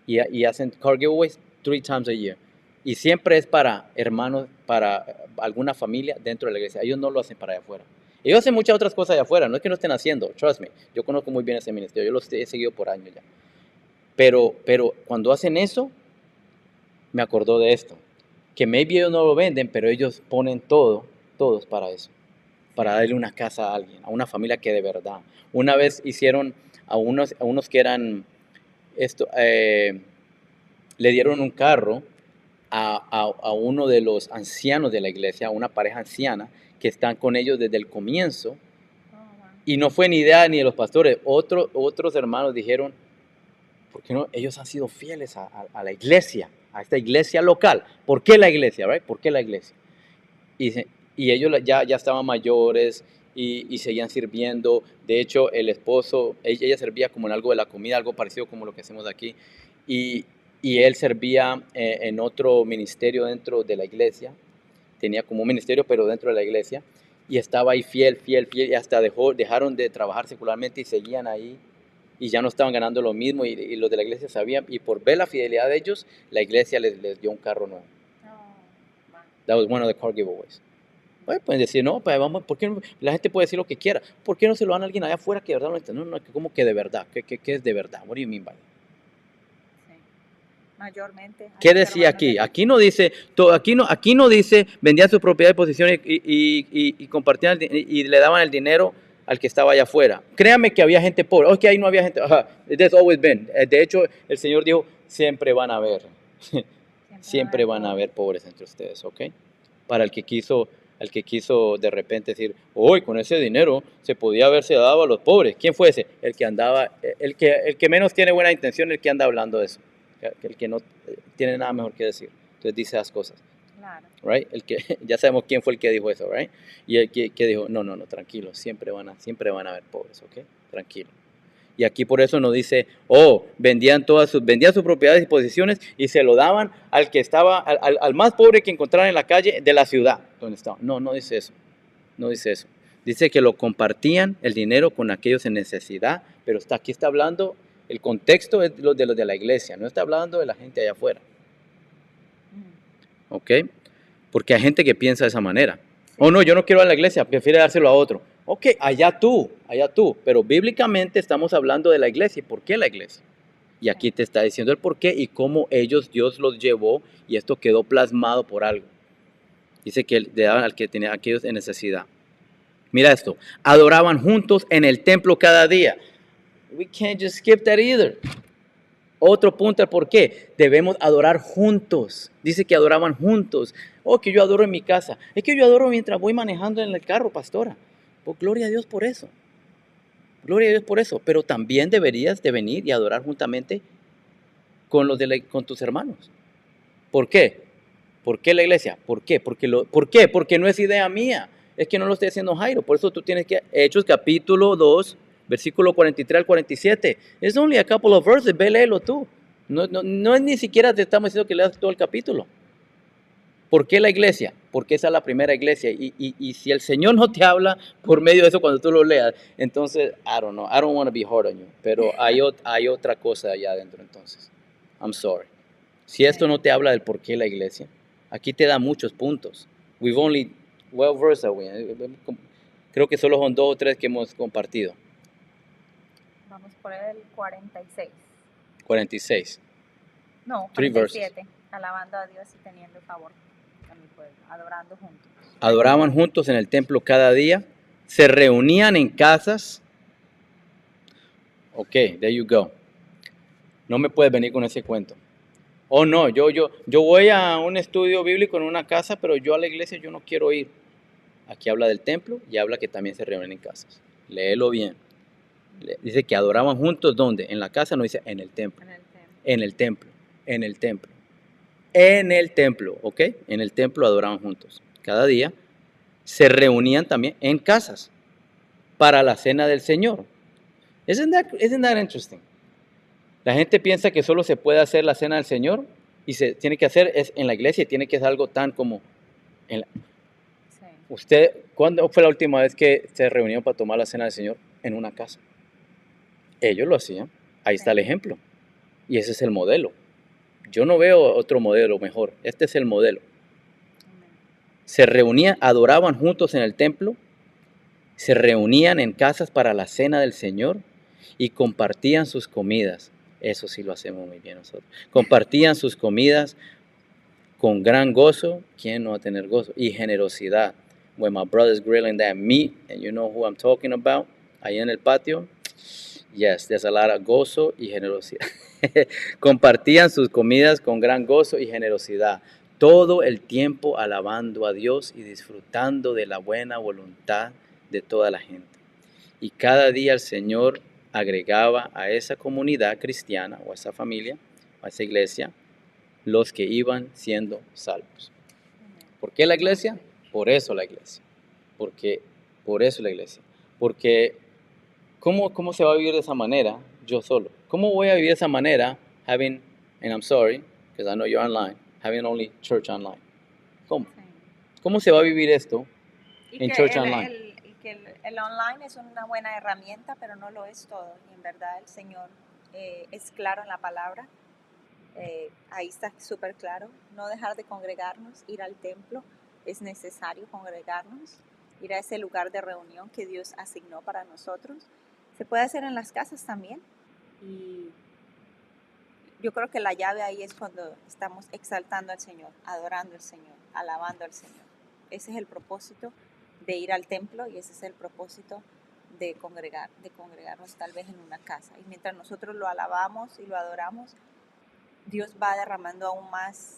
Y hacen car giveaways 3 times a year. Y siempre es para hermanos, para alguna familia dentro de la iglesia. Ellos no lo hacen para allá afuera. Ellos hacen muchas otras cosas allá afuera. No es que no estén haciendo, trust me. Yo conozco muy bien ese ministerio. Yo los he seguido por años ya. Pero cuando hacen eso, me acordó de esto. Que maybe ellos no lo venden, pero ellos ponen todos para eso. Para darle una casa a alguien, a una familia que de verdad. Una vez hicieron a unos que eran, le dieron un carro a uno de los ancianos de la iglesia, a una pareja anciana, que están con ellos desde el comienzo. Y no fue ni idea ni de los pastores. Otros hermanos dijeron, ¿por qué no? Ellos han sido fieles a la iglesia, a esta iglesia local. ¿Por qué la iglesia? Right? ¿Por qué la iglesia? Y ellos ya estaban mayores y seguían sirviendo. De hecho, el esposo, ella servía como en algo de la comida, algo parecido como lo que hacemos aquí. Y él servía en otro ministerio dentro de la iglesia. Tenía como un ministerio, pero dentro de la iglesia. Y estaba ahí fiel, y hasta dejaron de trabajar secularmente y seguían ahí. Y ya no estaban ganando lo mismo y los de la iglesia sabían. Y por ver la fidelidad de ellos, la iglesia les dio un carro nuevo. That was one of the car giveaways. Bueno, pueden decir, no, pues vamos, ¿por qué no? La gente puede decir lo que quiera. ¿Por qué no se lo dan a alguien allá afuera que de verdad no entiende? No, ¿cómo que de verdad? ¿Qué es de verdad? What do you mean by that? Sí. Mayormente. ¿Qué decía aquí? Aquí no dice, aquí no dice, vendían su propiedad de posiciones y compartían y le daban el dinero al que estaba allá afuera. Créame que había gente pobre. Oh, que ahí no había gente. There's always been. De hecho, el Señor dijo, siempre van a haber. Siempre van a haber pobres entre ustedes, ¿ok? Para el que quiso de repente decir, hoy con ese dinero se podía haberse dado a los pobres. ¿Quién fue ese? El que andaba, el que menos tiene buena intención, el que anda hablando de eso. El que no tiene nada mejor que decir. Entonces dice esas cosas. Claro. Right? Ya sabemos quién fue el que dijo eso, right? Y el que dijo, no, tranquilo, siempre van a haber pobres, ¿ok? Tranquilo. Y aquí por eso nos dice, vendían sus propiedades y posiciones y se lo daban al que estaba, al más pobre que encontraran en la calle de la ciudad donde estaba. No dice eso. No dice eso. Dice que lo compartían el dinero con aquellos en necesidad, pero aquí está hablando, el contexto es los de la iglesia, no está hablando de la gente allá afuera. ¿Ok? Porque hay gente que piensa de esa manera. No, yo no quiero a la iglesia, prefiere dárselo a otro. Ok, allá tú, pero bíblicamente estamos hablando de la iglesia. ¿Y por qué la iglesia? Y aquí te está diciendo el por qué y cómo Dios los llevó y esto quedó plasmado por algo. Dice que le daban al que tenía a aquellos en necesidad. Mira esto, adoraban juntos en el templo cada día. We can't just skip that either. Otro punto al por qué. Debemos adorar juntos. Dice que adoraban juntos. Que yo adoro en mi casa. Es que yo adoro mientras voy manejando en el carro, pastora. Pues gloria a Dios por eso. Gloria a Dios por eso. Pero también deberías de venir y adorar juntamente con tus hermanos. ¿Por qué? ¿Por qué la iglesia? ¿Por qué? ¿Por qué? Porque no es idea mía. Es que no lo estoy haciendo Jairo. Por eso tú tienes que, Hechos capítulo 2, versículo 43 al 47. Es only a couple of verses. Ve, léelo tú. No es ni siquiera te estamos diciendo que leas todo el capítulo. ¿Por qué la iglesia? Porque esa es la primera iglesia. Y si el Señor no te habla por medio de eso cuando tú lo leas, entonces, I don't know. I don't want to be hard on you. Pero hay otra cosa allá adentro entonces. I'm sorry. Si esto no te habla del por qué la iglesia, aquí te da muchos puntos. We've only 12 verses. Creo que solo son 2 o 3 que hemos compartido. Vamos por el 46. 46. No, 47. Alabando a Dios y teniendo favor con mi pueblo, adorando juntos. Adoraban juntos en el templo cada día, se reunían en casas. Ok, there you go. No me puedes venir con ese cuento. No, yo voy a un estudio bíblico en una casa, pero yo a la iglesia yo no quiero ir. Aquí habla del templo y habla que también se reúnen en casas. Léelo bien. Dice que adoraban juntos, ¿dónde? En la casa, no dice en el templo. En el templo. ¿Ok? En el templo adoraban juntos. Cada día se reunían también en casas para la cena del Señor. Isn't that interesting? La gente piensa que solo se puede hacer la cena del Señor y se tiene que hacer es en la iglesia y tiene que ser algo tan como en la... Sí. ¿Usted cuándo fue la última vez que se reunieron para tomar la cena del Señor? En una casa. Ellos lo hacían. Ahí está el Sí. ejemplo. Y ese es el modelo. Yo no veo otro modelo mejor. Este es el modelo. Amén. Se reunían, adoraban juntos en el templo, se reunían en casas para la cena del Señor y compartían sus comidas. Eso sí lo hacemos muy bien nosotros. Compartían sus comidas con gran gozo. ¿Quién no va a tener gozo? Y generosidad. When my brother's grilling that meat, and you know who I'm talking about, ahí en el patio, yes, there's a lot of gozo y generosidad. Compartían sus comidas con gran gozo y generosidad, todo el tiempo alabando a Dios y disfrutando de la buena voluntad de toda la gente. Y cada día el Señor agregaba a esa comunidad cristiana o a esa familia, a esa iglesia, los que iban siendo salvos. Amén. ¿Por qué la iglesia? Por eso la iglesia. Porque, por eso la iglesia. Porque ¿cómo se va a vivir de esa manera yo solo? ¿Cómo voy a vivir de esa manera having, and I'm sorry, because I know you're online, having only church online? ¿Cómo? Sí. ¿Cómo se va a vivir esto Y en que church online? el online es una buena herramienta, pero no lo es todo. Y en verdad el Señor es claro en la palabra. Ahí está súper claro. No dejar de congregarnos, ir al templo. Es necesario congregarnos, ir a ese lugar de reunión que Dios asignó para nosotros. Se puede hacer en las casas también. Y yo creo que la llave ahí es cuando estamos exaltando al Señor, adorando al Señor, alabando al Señor. Ese es el propósito de ir al templo y ese es el propósito de congregarnos tal vez en una casa. Y mientras nosotros lo alabamos y lo adoramos, Dios va derramando aún más,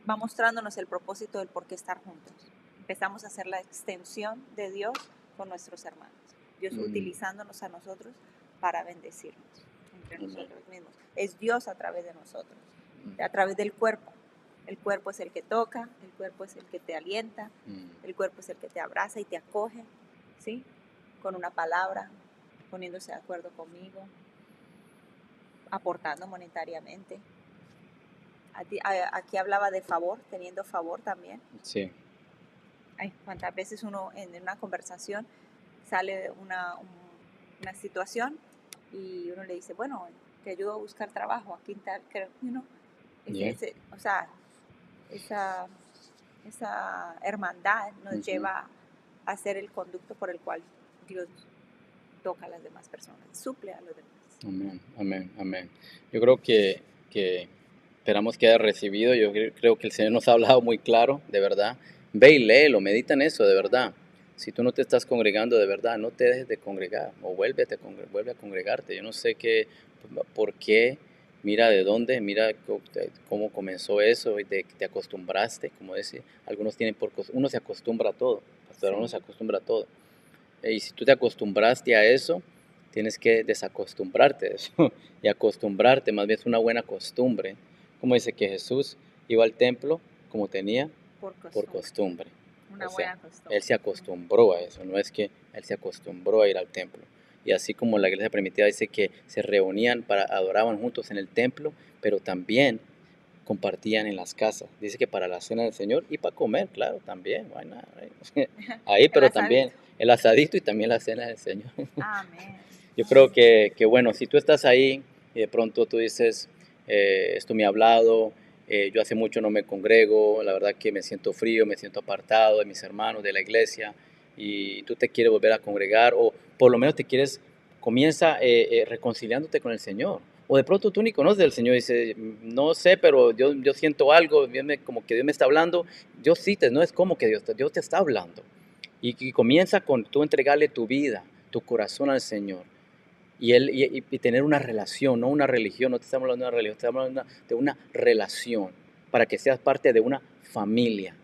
va mostrándonos el propósito del por qué estar juntos. Empezamos a hacer la extensión de Dios con nuestros hermanos. Dios utilizándonos a nosotros para bendecirnos entre nosotros mismos. Es Dios a través de nosotros, a través del cuerpo. El cuerpo es el que toca, el cuerpo es el que te alienta, el cuerpo es el que te abraza y te acoge, ¿sí? Con una palabra, poniéndose de acuerdo conmigo, aportando monetariamente. Aquí hablaba de favor, teniendo favor también. Sí. Ay, cuántas veces uno en una conversación sale una situación y uno le dice, bueno, te ayudo a buscar trabajo, aquí tal, Yeah. o sea, esa hermandad nos lleva a ser el conducto por el cual Dios toca a las demás personas, suple a los demás. Amén, amén, amén. Yo creo que esperamos que haya recibido. Yo creo que el Señor nos ha hablado muy claro, de verdad. Ve y léelo, medita en eso, de verdad. Si tú no te estás congregando de verdad, no te dejes de congregar o vuelve a congregarte. Yo no sé por qué, mira de dónde, mira cómo comenzó eso y te acostumbraste, como decía. Algunos tienen uno se acostumbra a todo, pastor, uno Sí. se acostumbra a todo. Y si tú te acostumbraste a eso, tienes que desacostumbrarte de eso y acostumbrarte, más bien es una buena costumbre. Como dice que Jesús iba al templo como tenía por costumbre. Una O sea, buena costumbre. él se acostumbró a eso, no es que él se acostumbró a ir al templo. Y así como la iglesia primitiva dice que se reunían adoraban juntos en el templo, pero también compartían en las casas. Dice que para la cena del Señor y para comer, claro, también. Why not, right? Ahí, pero también el asadito y también la cena del Señor. Amén. Yo creo que bueno, si tú estás ahí y de pronto tú dices, esto me ha hablado, yo hace mucho no me congrego, la verdad que me siento frío, me siento apartado de mis hermanos, de la iglesia, y tú te quieres volver a congregar, o por lo menos te quieres, comienza reconciliándote con el Señor. O de pronto tú ni conoces al Señor y dices, no sé, pero yo siento algo, como que Dios me está hablando. Dios sí, no es como que Dios te está hablando. Y comienza con tú entregarle tu vida, tu corazón al Señor. Y tener una relación, no una religión, no te estamos hablando de una religión, estamos hablando de una relación, para que seas parte de una familia.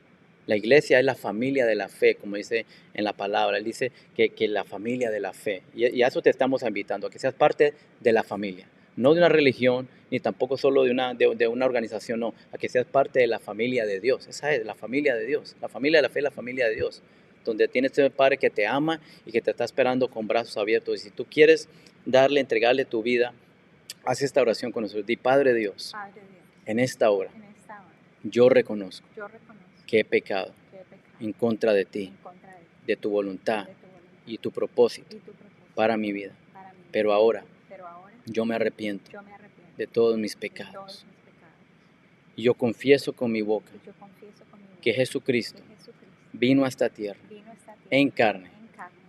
La iglesia es la familia de la fe, como dice en la palabra. Él dice que la familia de la fe. Y a eso te estamos invitando, a que seas parte de la familia. No de una religión, ni tampoco solo de una organización, no. A que seas parte de la familia de Dios. Esa es la familia de Dios. La familia de la fe es la familia de Dios. Donde tienes un Padre que te ama y que te está esperando con brazos abiertos. Y si tú quieres entregarle tu vida, haz esta oración con nosotros. Di, Padre Dios, Padre Dios, en esta hora en esta hora yo reconozco yo reconozco que he pecado que he pecado en contra de ti, en contra de ti, de tu voluntad de tu voluntad y tu propósito y tu propósito para mi vida. para mi vida. Pero ahora Pero ahora yo me arrepiento yo me arrepiento de todos mis de todos pecados. mis pecados. Y yo confieso con mi boca Y yo confieso con mi boca que Jesucristo que Jesucristo vino a esta tierra vino a esta tierra en carne,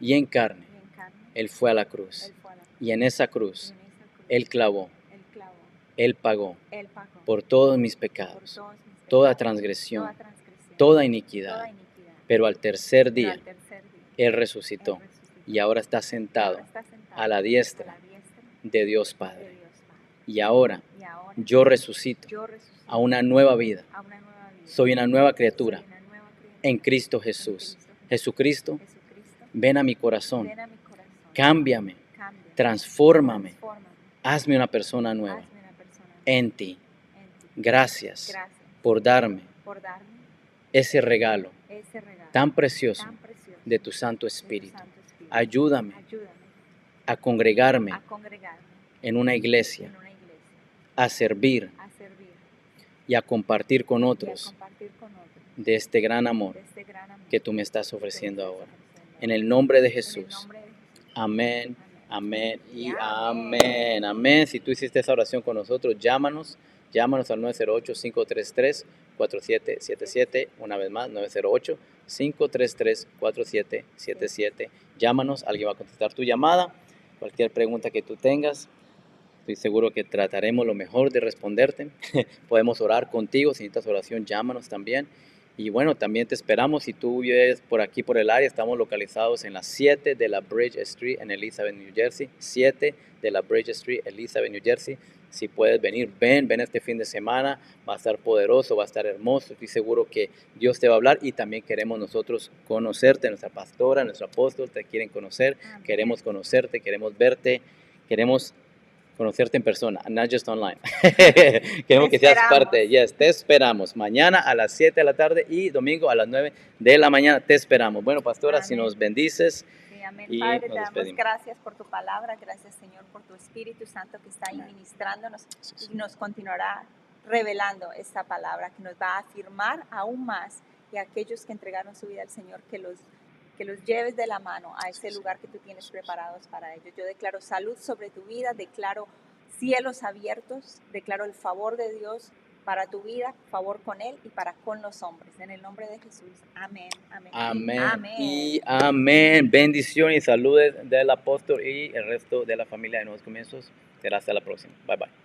y en carne y en carne Él fue a la cruz. Él fue a la cruz. Y en esa Y cruz en esa cruz Él clavó, Él clavó, Él pagó Él pagó por todos mis por pecados, todos mis toda pecados, transgresión, toda transgresión, toda iniquidad. toda iniquidad. Pero al tercer Pero día al tercer día Él Él resucitó resucitó y ahora está y sentado ahora está sentado a la diestra a la diestra de Dios de Padre. Dios Padre. Y ahora Y ahora yo resucito yo resucito a una nueva vida. a una nueva vida. Soy una nueva Soy criatura una nueva criatura en Cristo en Jesús. Cristo Jesús. Jesucristo, Jesucristo, ven a mi corazón, ven a mi corazón, cámbiame, cámbiame, transfórmame, transfórmame, hazme una persona nueva hazme una persona nueva en ti. en ti. Gracias Gracias por darme por darme ese regalo ese regalo tan precioso tan precioso de tu Santo de tu Espíritu. Santo Espíritu. Ayúdame Ayúdame a congregarme a congregarme en una iglesia, en una iglesia, a servir a servir y a compartir con y a otros compartir con otros de este gran de amor este gran amor que tú me estás que tú me ofreciendo estás ahora. ofreciendo En ahora. el nombre de En el Jesús. nombre de Jesús. Amén, Amén. amén y Y amén. Amén. Si tú hiciste esa oración con nosotros, llámanos al 908-533-4777. Una vez más, 908-533-4777. Llámanos, alguien va a contestar tu llamada. Cualquier pregunta que tú tengas, estoy seguro que trataremos lo mejor de responderte. Podemos orar contigo. Si necesitas oración, llámanos también. Y bueno, también te esperamos. Si tú vives por aquí, por el área, estamos localizados en la 7 de la Bridge Street en Elizabeth, New Jersey. 7 de la Bridge Street, Elizabeth, New Jersey. Si puedes venir, ven este fin de semana. Va a estar poderoso, va a estar hermoso. Estoy seguro que Dios te va a hablar y también queremos nosotros conocerte. Nuestra pastora, nuestro apóstol te quieren conocer. Amén. Queremos conocerte, queremos verte, queremos conocerte en persona, not just online. Queremos que seas esperamos. parte. Yes, te esperamos. Mañana a las 7 de la tarde y domingo a las 9 de la mañana te esperamos. Bueno, pastora, si Amén. nos bendices. Sí, amén. Y Padre, nos te damos despedimos. gracias por tu palabra, gracias Señor por tu Espíritu Santo que está ahí Amén. ministrándonos Sí, sí. y nos continuará revelando esta palabra que nos va a afirmar aún más y a aquellos que entregaron su vida al Señor que los lleves de la mano a ese lugar que tú tienes preparados para ellos. Yo declaro salud sobre tu vida, declaro cielos abiertos, declaro el favor de Dios para tu vida, favor con Él y para con los hombres. En el nombre de Jesús. Amén. Amén. Amén Amén. y amén. Bendiciones y saludes del apóstol y el resto de la familia de Nuevos Comienzos. Será hasta la próxima. Bye bye.